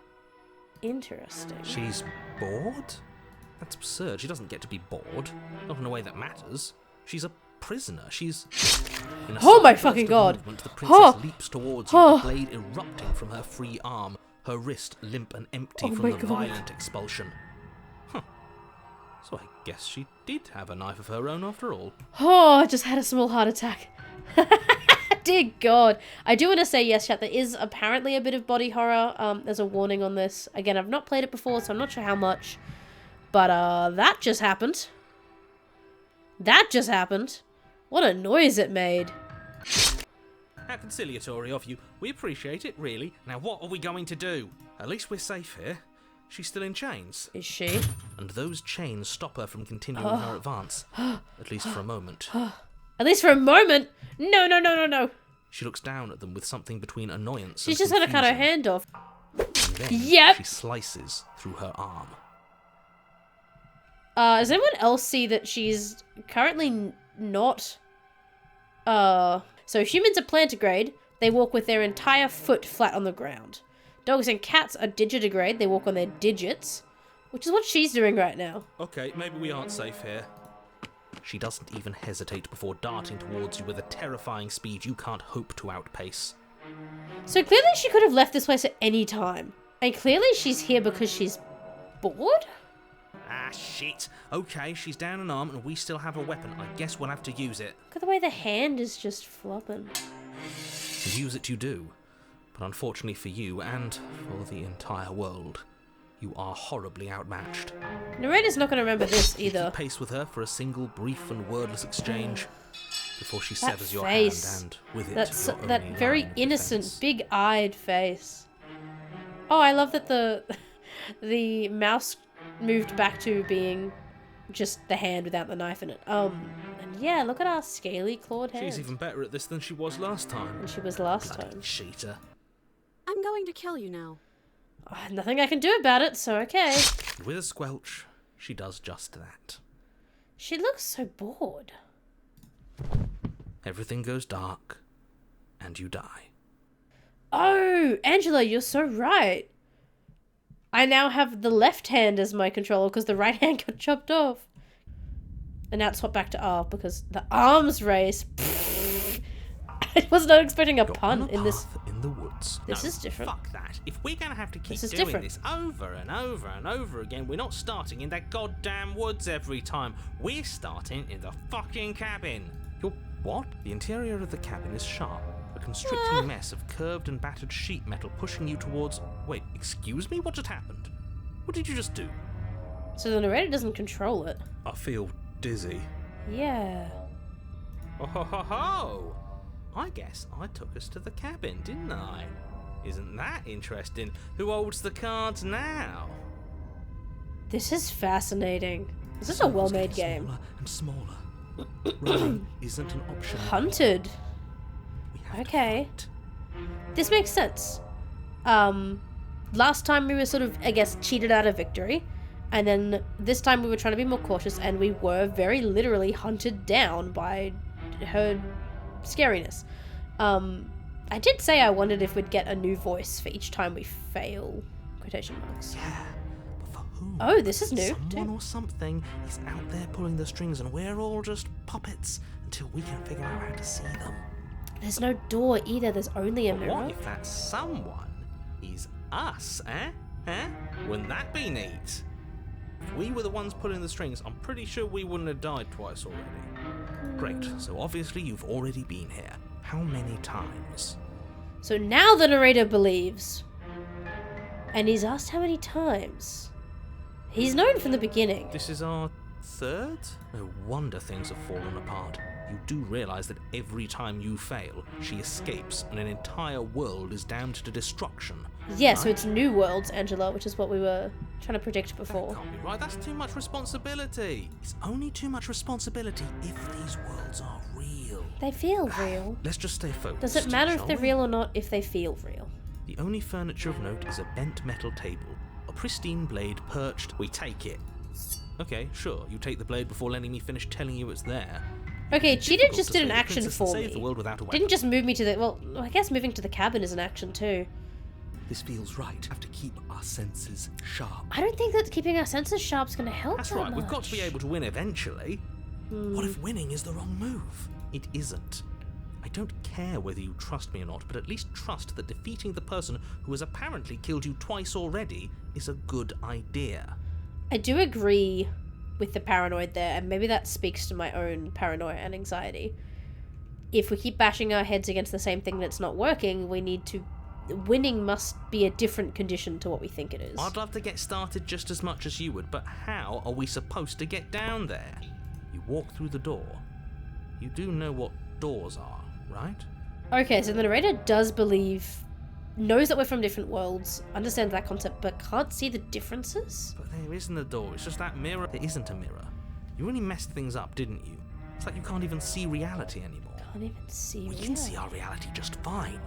Interesting. She's bored? That's absurd. She doesn't get to be bored. Not in a way that matters. She's a prisoner. She's... In a Oh my sudden fucking burst of god! movement, the princess leaps towards you, Oh. the blade erupting from her free arm, her wrist limp and empty Oh from my the god. violent expulsion. Huh. So I guess she did have a knife of her own after all. Oh, I just had a small heart attack. Dear God. I do want to say, yes, chat, there is apparently a bit of body horror. There's a warning on this. Again, I've not played it before, so I'm not sure how much. But, that just happened. That just happened. What a noise it made. How conciliatory of you. We appreciate it, really. Now what are we going to do? At least we're safe here. She's still in chains. Is she? And those chains stop her from continuing her advance. At least for a moment. At least for a moment. No, no, no, no, no. She looks down at them with something between annoyance She's and just gonna cut her confusion. hand off. And then Yep. she slices through her arm. Does anyone else see that she's currently not... So humans are plantigrade. They walk with their entire foot flat on the ground. Dogs and cats are digitigrade. They walk on their digits. Which is what she's doing right now. Okay, maybe we aren't safe here. She doesn't even hesitate before darting towards you with a terrifying speed you can't hope to outpace. So clearly she could have left this place at any time. And clearly she's here because she's bored? Ah, shit. Okay, she's down an arm and we still have a weapon. I guess we'll have to use it. Look at the way the hand is just flopping. And use it you do. But unfortunately for you, and for the entire world, you are horribly outmatched. Narrator's not going to remember this You either. keep pace with her for a single brief and wordless exchange before she That severs your face. hand and, with it, That's your that only very line of innocent, defense. big-eyed face. Oh, I love that the mouse moved back to being just the hand without the knife in it. And yeah, look at our scaly clawed hand. She's even better at this than she was last time. than she was last Bloody time. cheater. I'm going to kill you now. Nothing I can do about it, so okay. With a squelch, she does just that. She looks so bored. Everything goes dark, and you die. Oh, Angela, you're so right. I now have the left hand as my controller because the right hand got chopped off. And now it's swapped back to R because the arms race. I was not expecting a You're pun on a in this. path in the woods. This No, is different. Fuck that. If we're gonna have to keep This is doing different. this over and over and over again, we're not starting in that goddamn woods every time. We're starting in the fucking cabin. You're what? The interior of the cabin is sharp. A constricting mess of curved and battered sheet metal pushing you towards... Wait, excuse me? What just happened? What did you just do? So the narrator doesn't control it. I feel dizzy. Yeah. Oh ho ho ho! I guess I took us to the cabin, didn't I? Isn't that interesting? Who holds the cards now? This is fascinating. This is a well-made game. Smaller and smaller. Running isn't an option. Hunted. We have to Okay. fight. This makes sense. Last time we were sort of, I guess, cheated out of victory. And then this time we were trying to be more cautious, and we were very literally hunted down by her scariness. I did say I wondered if we'd get a new voice for each time we fail. Quotation marks. Yeah, but for whom? Oh, this is new, Someone too. or something is out there pulling the strings, and we're all just puppets until we can figure out how to see them. There's no door either, there's only a But mirror. what if that someone is us, eh? Eh? Wouldn't that be neat? If we were the ones pulling the strings, I'm pretty sure we wouldn't have died twice already. Great, so obviously you've already been here. How many times? So now the narrator believes. And he's asked how many times. He's known from the beginning. This is our third? No wonder things have fallen apart. You do realise that every time you fail, she escapes and an entire world is damned to destruction. Yeah, so it's New Worlds, Angela, which is what we were trying to predict before. That can't be right, that's too much responsibility. It's only too much responsibility if these worlds are real. They feel real. Let's just stay focused. Does it matter if shall they're we? real or not if they feel real? The only furniture of note is a bent metal table, a pristine blade perched. We take it. Okay, sure, you take the blade before letting me finish telling you it's there. Okay, Cheetah Difficult just to did save an the action princess and for save the me. world without a weapon. Didn't just move me to the... Well, I guess moving to the cabin is an action too. This feels right. We have to keep our senses sharp. I don't think that keeping our senses sharp is going to help That's that right, we've got to be much. able to win eventually. What if winning is the wrong move? It isn't. I don't care whether you trust me or not, but at least trust that defeating the person who has apparently killed you twice already is a good idea. I do agree with the paranoid there, and maybe that speaks to my own paranoia and anxiety. If we keep bashing our heads against the same thing that's not working, we need to... Winning must be a different condition to what we think it is. I'd love to get started just as much as you would, but how are we supposed to get down there? You walk through the door. You do know what doors are, right? Okay, so the narrator does believe... knows that we're from different worlds, understands that concept, but can't see the differences? But there isn't a door, it's just that mirror. There isn't a mirror. You really messed things up, didn't you? It's like you can't even see reality anymore. Can't even see We can see our reality just fine.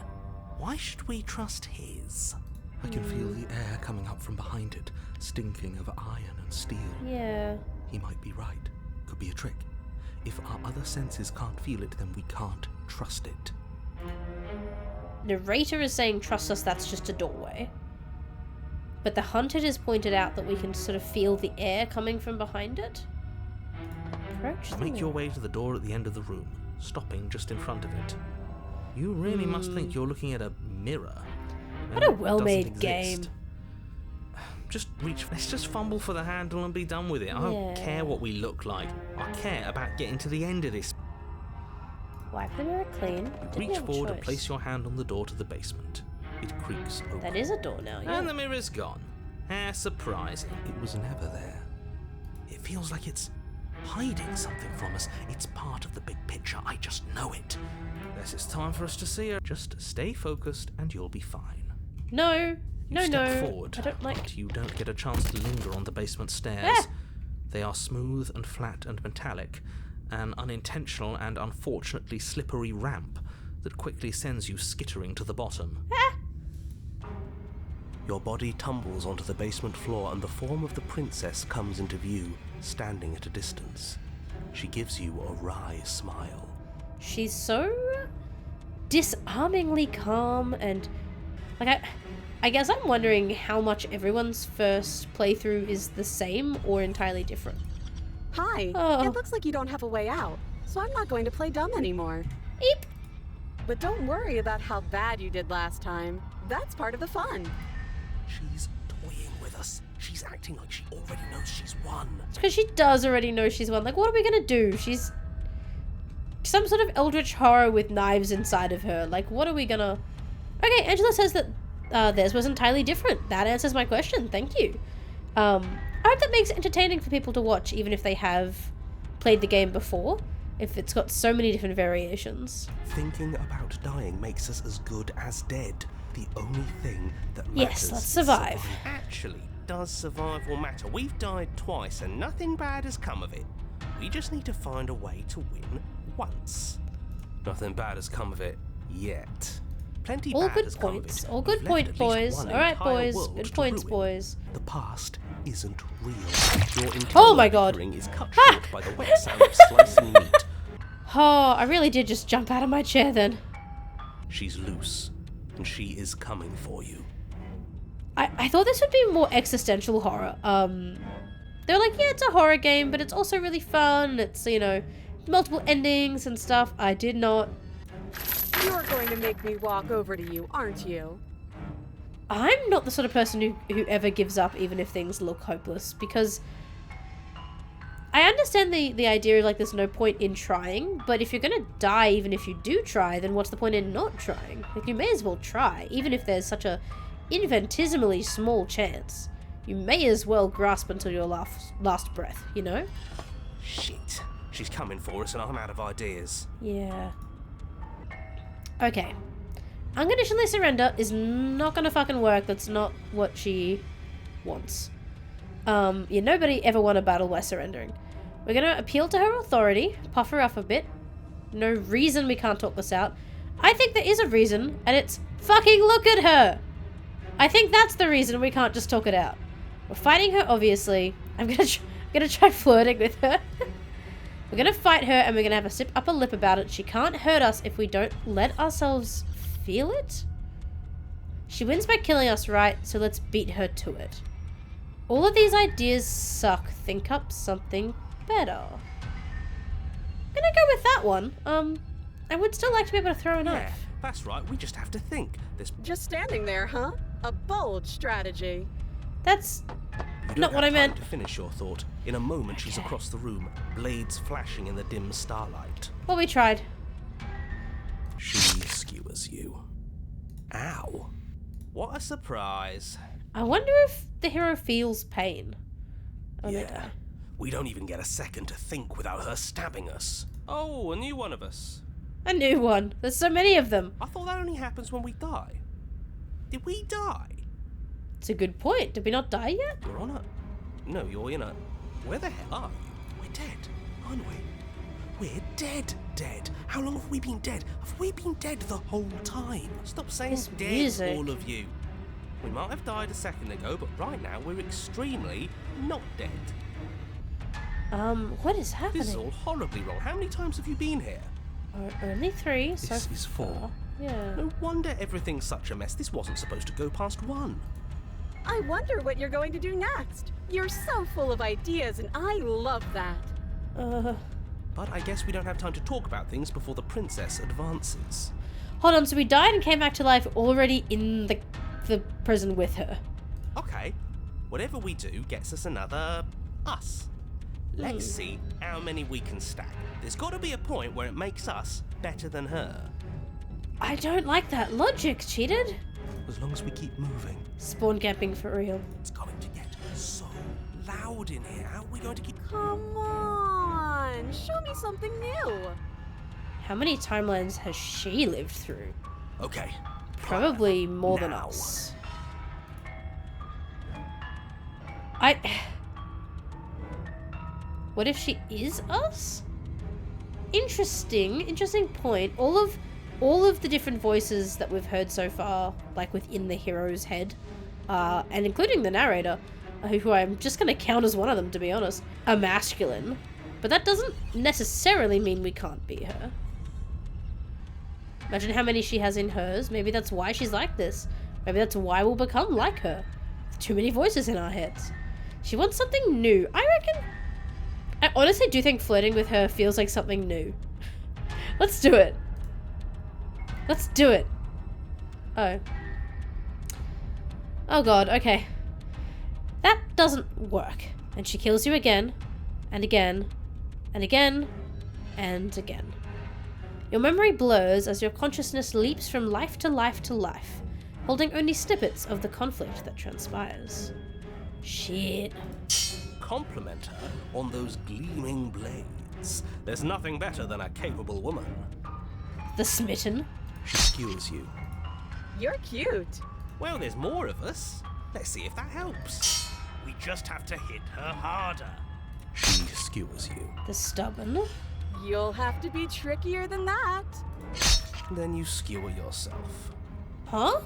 Why should we trust his? I can feel the air coming up from behind it, stinking of iron and steel. Yeah. He might be right. Could be a trick. If our other senses can't feel it, then we can't trust it. Narrator is saying trust us, that's just a doorway. But the hunted has pointed out that we can sort of feel the air coming from behind it. Approach the Make your way to the door at the end of the room, stopping just in front of it. You really must think you're looking at a mirror. What and a it well-made doesn't game. exist. Just reach. Let's just fumble for the handle and be done with it. I Yeah. don't care what we look like. I care about getting to the end of this. Wipe the mirror clean. Didn't Reach have a forward and choice. place your hand on the door to the basement. It creaks open. That is a door now, yeah. And the mirror's gone. How surprising. It was never there. It feels like it's hiding something from us. It's part of the big picture. I just know it. Guess it's time for us to see her. Just stay focused and you'll be fine. No. You No, step no. forward, I don't like... but you don't get a chance to linger on the basement stairs. Ah! They are smooth and flat and metallic, an unintentional and unfortunately slippery ramp that quickly sends you skittering to the bottom. Your body tumbles onto the basement floor and the form of the princess comes into view, standing at a distance. She gives you a wry smile. She's so disarmingly calm and... Like, I guess I'm wondering how much everyone's first playthrough is the same or entirely different. Hi. Oh. It looks like you don't have a way out, so I'm not going to play dumb anymore. Eep! But don't worry about how bad you did last time. That's part of the fun. She's toying with us. She's acting like she already knows she's won. It's because she does already know she's won. Like, what are we gonna do? She's some sort of eldritch horror with knives inside of her. Like, what are we gonna... Okay, Angela says that theirs was entirely different. That answers my question. Thank you. I hope that makes it entertaining for people to watch, even if they have played the game before. If it's got so many different variations. Thinking about dying makes us as good as dead. The only thing that matters Yes, let's is survive. Actually, does survival matter? We've died twice and nothing bad has come of it. We just need to find a way to win once. Nothing bad has come of it yet. Plenty All bad good has come of points. it. All good We've point, left at least boys. one Alright, entire boys. world Good to points, ruin. boys. The past isn't real. Your Oh my god. bickering is cut short by the wet sound of slicing meat. Oh, I really did just jump out of my chair then. She's loose, and she is coming for you. I thought this would be more existential horror. They're like, yeah, it's a horror game, but it's also really fun. It's, you know, multiple endings and stuff. I did not. You're going to make me walk over to you, aren't you? I'm not the sort of person who ever gives up even if things look hopeless, because I understand the idea of like there's no point in trying, but if you're gonna die even if you do try, then what's the point in not trying? Like, you may as well try, even if there's such a infinitesimally small chance. You may as well grasp until your last breath, you know? Shit. She's coming for us and I'm out of ideas. Yeah. Okay. Unconditionally surrender is not gonna fucking work. That's not what she wants. Yeah, nobody ever won a battle by surrendering. We're gonna appeal to her authority, puff her up a bit. No reason we can't talk this out. I think there is a reason, and it's fucking look at her! I think that's the reason we can't just talk it out. We're fighting her, obviously. I'm gonna try flirting with her. We're gonna fight her, and we're gonna have a sip upper lip about it. She can't hurt us if we don't let ourselves feel it. She wins by killing us, right? So let's beat her to it. All of these ideas suck. Think up something better. I'm gonna go with that one. I would still like to be able to throw a knife. Yeah, that's right. We just have to think. There's Just standing there, huh? A bold strategy. That's You don't not what have I meant. time to finish your thought. In a moment, she's across the room, blades flashing in the dim starlight. Well, we tried. She skewers you. Ow. What a surprise. I wonder if the hero feels pain. Oh, they Yeah. die. We don't even get a second to think without her stabbing us. Oh, a new one of us. A new one. There's so many of them. I thought that only happens when we die. Did we die? It's a good point. Did we not die yet? You're on a... No, you're in a... Where the hell are you? We're dead, aren't we? We're dead. How long have we been dead? Have we been dead the whole time? Stop saying This dead, music. all of you. We might have died a second ago, but right now we're extremely not dead. What is happening? This is all horribly wrong. How many times have you been here? Only 3 so This is 4. far. Yeah. No wonder everything's such a mess. This wasn't supposed to go past 1. I wonder what you're going to do next. You're so full of ideas, and I love that. But I guess we don't have time to talk about things before the princess advances. Hold on, so we died and came back to life already in the prison with her. Okay, whatever we do gets us another us. Let's see how many we can stack. There's got to be a point where it makes us better than her. I don't like that logic, cheated. As long as we keep moving. Spawn camping for real. It's going to get so loud in here. How are we going to keep... Come on, show me something new. How many timelines has she lived through? Okay. Probably more than Now. us. What if she is us? Interesting point. All of the different voices that we've heard so far, like within the hero's head, and including the narrator, who I'm just gonna count as one of them, to be honest, are masculine. But that doesn't necessarily mean we can't be her. Imagine how many she has in hers. Maybe that's why she's like this. Maybe that's why we'll become like her. Too many voices in our heads. She wants something new. I honestly do think flirting with her feels like something new. Let's do it. Let's do it. Oh. Oh god, okay. That doesn't work. And she kills you again, and again, and again, and again. Your memory blurs as your consciousness leaps from life to life to life, holding only snippets of the conflict that transpires. Shit. Compliment her on those gleaming blades. There's nothing better than a capable woman. The smitten. She skewers you. You're cute. Well, there's more of us. Let's see if that helps. We just have to hit her harder. She skewers you. The stubborn. You'll have to be trickier than that. Then you skewer yourself. Huh?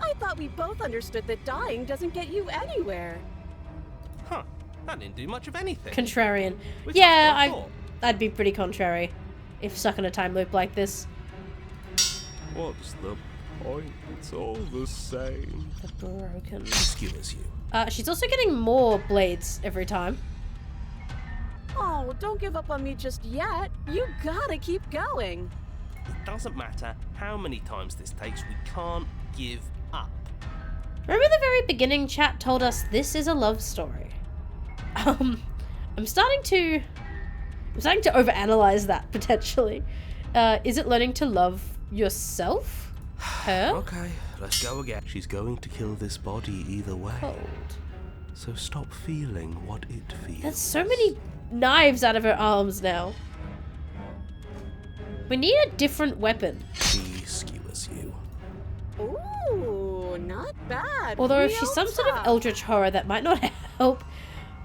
I thought we both understood that dying doesn't get you anywhere. Huh. That didn't do much of anything. Contrarian. Which Yeah, I thought. I'd be pretty contrary if stuck in a time loop like this. What's the point? It's all the same. The broken. She skewers you. She's also getting more blades every time. Oh, don't give up on me just yet. You gotta keep going. It doesn't matter how many times this takes, we can't give up. Remember the very beginning chat told us this is a love story. I'm starting to overanalyze that potentially. Is it learning to love yourself? Her? Okay, let's go again. She's going to kill this body either way. Cold. So stop feeling what it feels. There's so many knives out of her arms now. We need a different weapon. She skewers you. Ooh, not bad. Although if Real she's some sort of tough. eldritch horror, that might not help.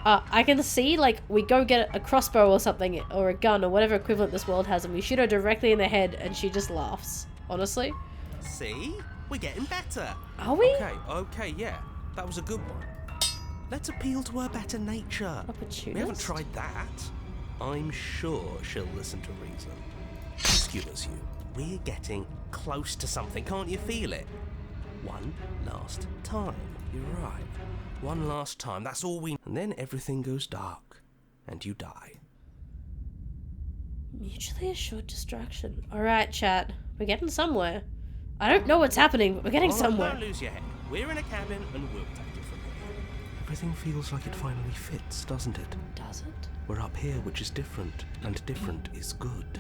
I can see, like, we go get a crossbow or something, or a gun, or whatever equivalent this world has, and we shoot her directly in the head, and she just laughs. Honestly. See? We're getting better. Are we? Okay, yeah. That was a good one. Let's appeal to her better nature. Opportunist? We haven't tried that. I'm sure she'll listen to reason. She skewers you. We're getting close to something. Can't you feel it? One last time. You're right. One last time. That's all we... And then everything goes dark. And you die. Mutually assured distraction. Alright, chat. We're getting somewhere. I don't know what's happening, but we're getting somewhere. Don't lose your head. We're in a cabin and we'll take it from here. Everything feels like it finally fits, doesn't it? Does it? We're up here, which is different, and different is good.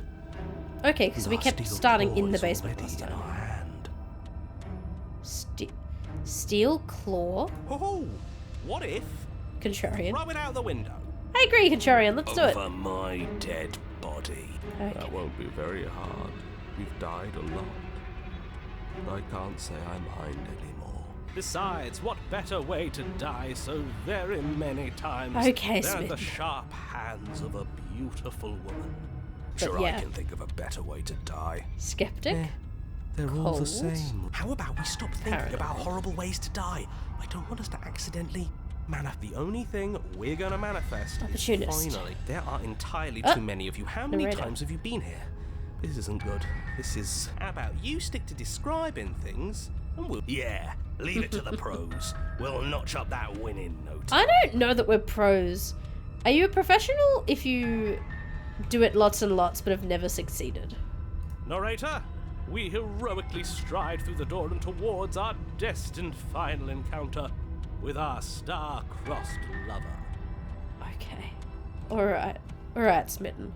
Okay, because we Our kept steel starting in claw the is basement already last in time. our hand. Steel claw? Oh, what if? Contrarian. Throw it out the window. I agree, Contrarian. Let's do it. Over my dead body. Okay. That won't be very hard. You've died a lot. But I can't say I mind anymore. Besides, what better way to die so very many times Okay, than Smith. The sharp hands of a beautiful woman. But Sure, yeah. I can think of a better way to die. Skeptic? They're all Cold? the same. How about we stop thinking Paranoid. about horrible ways to die? I don't want us to accidentally manifest. The only thing we're gonna manifest Opportunist. is finally. There are entirely Oh, too many of you. How many narrator. times have you been here? This isn't good. This is... How about you stick to describing things and we'll... Yeah, leave it to the pros. We'll notch up that win in no time. I don't know that we're pros. Are you a professional if you do it lots and lots but have never succeeded? Narrator, we heroically stride through the door and towards our destined final encounter with our star-crossed lover. Okay. Alright, Smitten.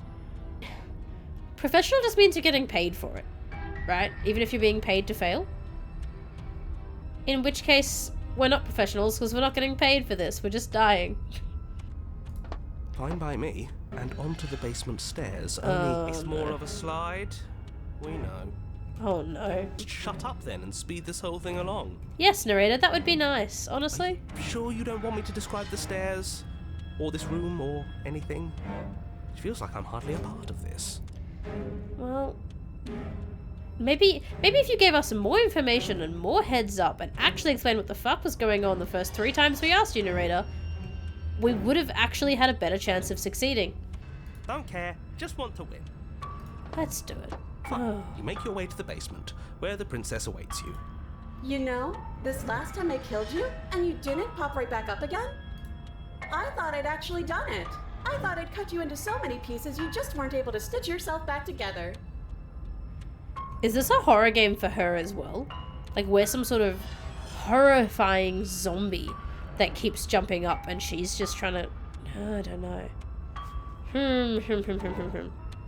Professional just means you're getting paid for it, right? Even if you're being paid to fail? In which case, we're not professionals because we're not getting paid for this. We're just dying. Fine by me. And onto the basement stairs. Oh, Only it's more no. of a slide. We know. Oh no. Just shut up then and speed this whole thing along. Yes, narrator, that would be nice, honestly. Sure you don't want me to describe the stairs? Or this room or anything? It feels like I'm hardly a part of this. Well, maybe if you gave us some more information and more heads up and actually explained what the fuck was going on the first 3 times we asked you, narrator, we would have actually had a better chance of succeeding. Don't care, just want to win. Let's do it. Fine. Oh. You make your way to the basement, where the princess awaits you. You know, this last time I killed you, and you didn't pop right back up again? I thought I'd actually done it. I thought I'd cut you into so many pieces you just weren't able to stitch yourself back together. Is this a horror game for her as well? Like we're some sort of horrifying zombie that keeps jumping up and she's just trying to... I don't know.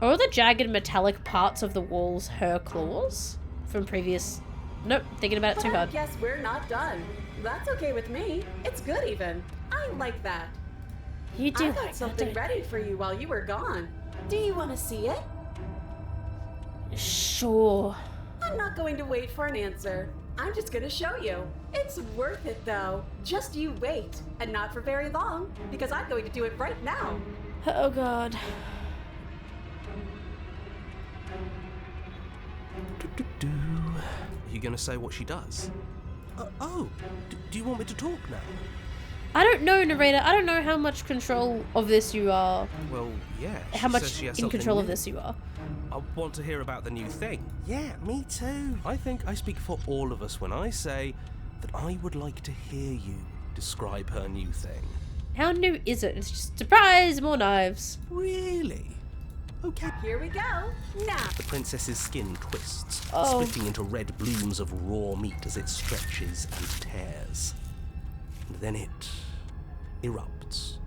Are all the jagged metallic parts of the walls her claws? From previous... Nope, thinking about it But too I hard. guess we're not done. That's okay with me. It's good even. I like that. You do I like got that, something don't ready for you while you were gone. Do you want to see it? you? Sure. I'm not going to wait for an answer. I'm just gonna show you. It's worth it though. Just you wait. And not for very long, because I'm going to do it right now. Oh god. Are you going to say what she does? Do you want me to talk now? I don't know, narrator. I don't know how much control of this you are. Well, yeah. How she much says she has in something control of new. this you are. I want to hear about the new thing. Yeah, me too. I think I speak for all of us when I say that I would like to hear you describe her new thing. How new is it? It's just, surprise, more knives. Really? Okay. Here we go. Now. The princess's skin twists, Oh. splitting into red blooms of raw meat as it stretches and tears. And then it erupts.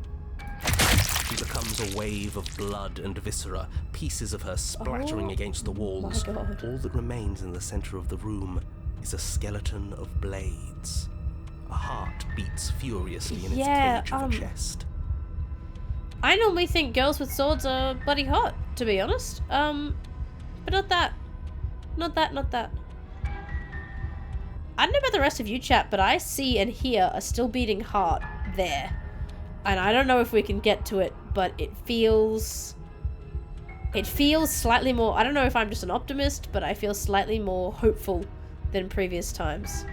She becomes a wave of blood and viscera, pieces of her splattering Oh against the walls. my God. All that remains in the center of the room is a skeleton of blades. A heart beats furiously in its cage of a chest. I normally think girls with swords are bloody hot, to be honest. But not that. Not that. I don't know about the rest of you, chat, but I see and hear a still beating heart there. And I don't know if we can get to it, but it feels slightly more, I don't know if I'm just an optimist, but I feel slightly more hopeful than previous times.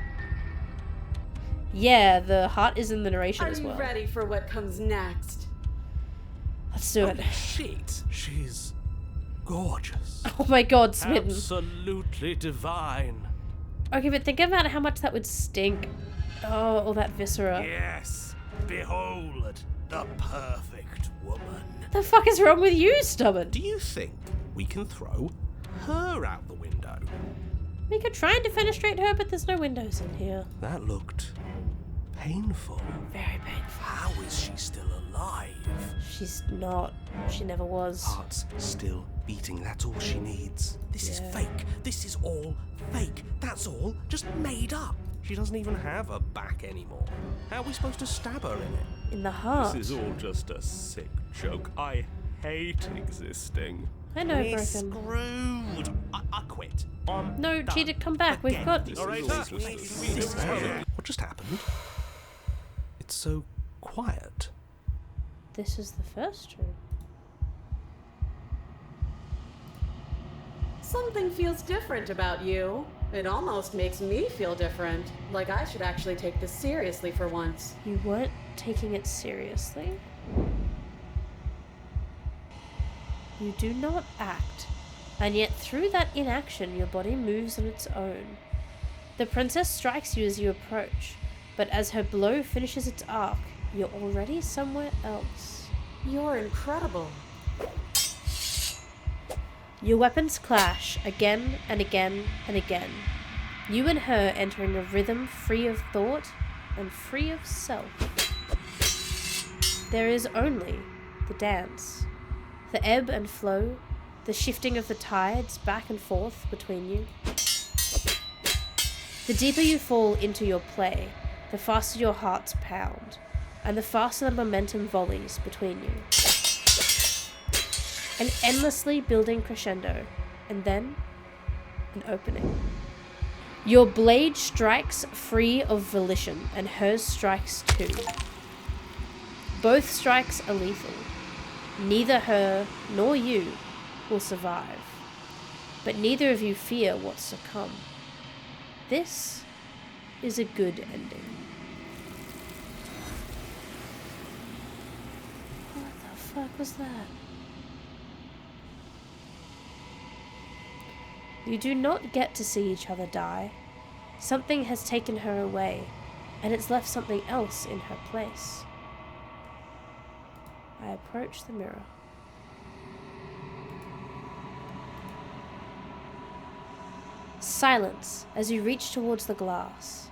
Yeah, the heart is in the narration as well. Are you ready for what comes next? Let's do it. Shit, she's gorgeous. Oh my god, smitten. Absolutely divine. Okay, but think about how much that would stink. Oh, all that viscera. Yes, behold, the perfect woman. The fuck is wrong with you, stubborn? Do you think we can throw her out the window? We could try and defenestrate her, but there's no windows in here. That looked painful. Very painful. How is she still alive? She's not. She never was. Heart's still beating, that's all she needs. This is fake. This is all fake. That's all just made up. She doesn't even have a back anymore. How are we supposed to stab her in it? In the heart. This is all just a sick joke. I hate existing. I know, We're Broken. screwed. I quit. I'm No, done. Cheetah, come back. We've Forget got... this. All right, What just happened? It's so quiet. This is the first room. Something feels different about you. It almost makes me feel different. Like I should actually take this seriously for once. You weren't taking it seriously? You do not act, and yet through that inaction your body moves on its own. The princess strikes you as you approach, but as her blow finishes its arc, you're already somewhere else. You're incredible. Your weapons clash again and again and again. You and her entering a rhythm free of thought and free of self. There is only the dance, the ebb and flow, the shifting of the tides back and forth between you. The deeper you fall into your play, the faster your hearts pound, and the faster the momentum volleys between you. An endlessly building crescendo, and then an opening. Your blade strikes free of volition, and hers strikes too. Both strikes are lethal. Neither her nor you will survive, but neither of you fear what's to come. This is a good ending. What the fuck was that? You do not get to see each other die. Something has taken her away, and it's left something else in her place. I approach the mirror. Silence as you reach towards the glass.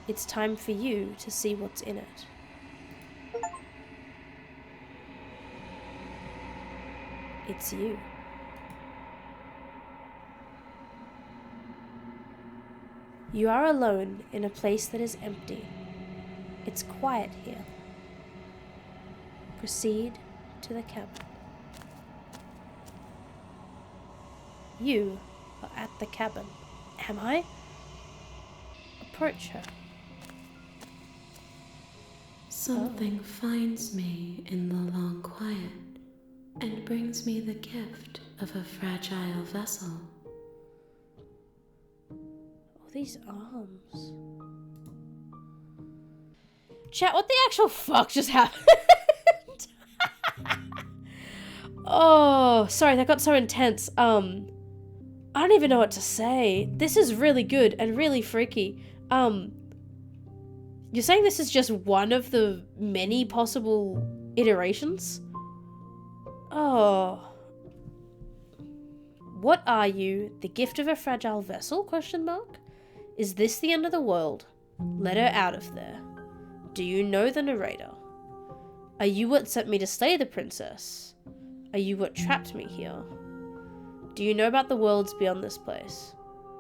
It's time for you to see what's in it. It's you. You are alone in a place that is empty. It's quiet here. Proceed to the cabin. You are at the cabin. Am I? approach her. Something finds me in the long quiet and brings me the gift of a fragile vessel. Oh, these arms. Chat, what the actual fuck just happened? Oh, sorry, that got so intense. I don't even know what to say. This is really good and really freaky. You're saying this is just one of the many possible iterations? Oh. What are you? The gift of a fragile vessel? Question mark. Is this the end of the world? Let her out of there. Do you know the narrator? Are you what sent me to slay the princess? Are you what trapped me here? Do you know about the worlds beyond this place?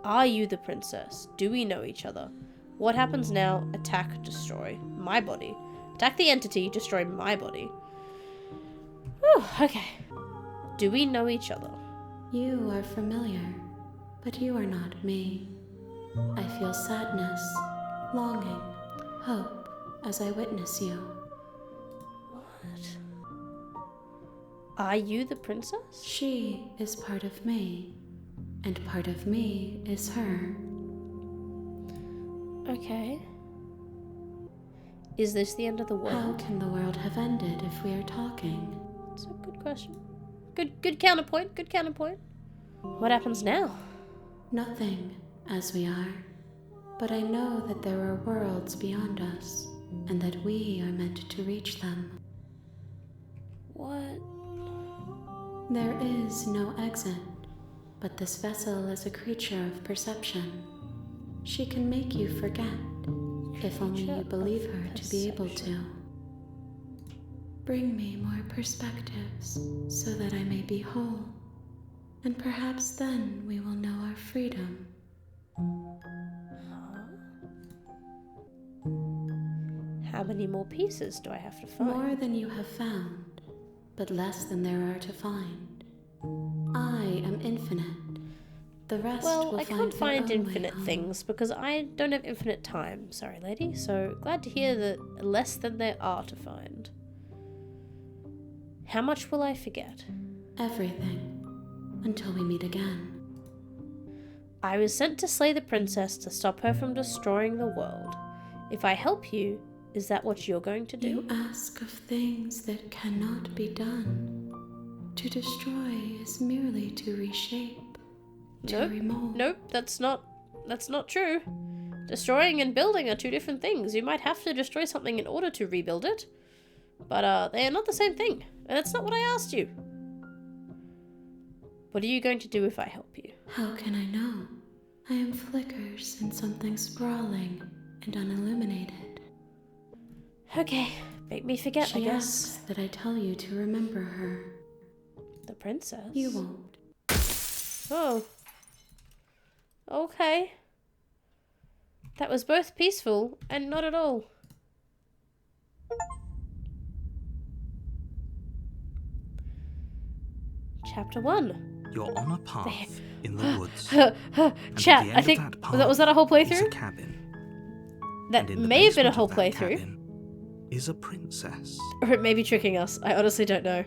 Are you the princess? Do we know each other? What happens now? Attack, destroy. My body. Attack the entity, destroy my body. Whew, okay. Do we know each other? You are familiar, but you are not me. I feel sadness, longing, hope as I witness you. What? Are you the princess? She is part of me, and part of me is her. Okay. Is this the end of the world? How can the world have ended if we are talking? That's a good question. Good counterpoint, good counterpoint. What happens now? Nothing, as we are. But I know that there are worlds beyond us, and that we are meant to reach them. What? There is no exit, but this vessel is a creature of perception. She can make you forget, if only you believe her to be able to. Bring me more perspectives, so that I may be whole, and perhaps then we will know our freedom. How many more pieces do I have to find? More than you have found, but less than there are to find. I am infinite. The rest Well, will I can't their find own way infinite home. things because I don't have infinite time. Sorry, lady. So glad to hear that less than there are to find. How much will I forget? Everything, until we meet again. I was sent to slay the princess to stop her from destroying the world. If I help you, is that what you're going to do? You ask of things that cannot be done. To destroy is merely to reshape, to Nope. remold. Nope, that's not true. Destroying and building are two different things. You might have to destroy something in order to rebuild it. But they are not the same thing. And that's not what I asked you. What are you going to do if I help you? How can I know? I am flickers in something sprawling and unilluminated. Okay, make me forget, I She guess. asks that I tell you to remember her. The princess? You won't. Oh. Okay. That was both peaceful and not at all. Chapter 1. You're on a path in the woods. Chat, at the end I think... of that Was that a whole path is a playthrough? cabin. That And in the may have been a basement whole of that playthrough. cabin is a princess. Or it may be tricking us. I honestly don't know.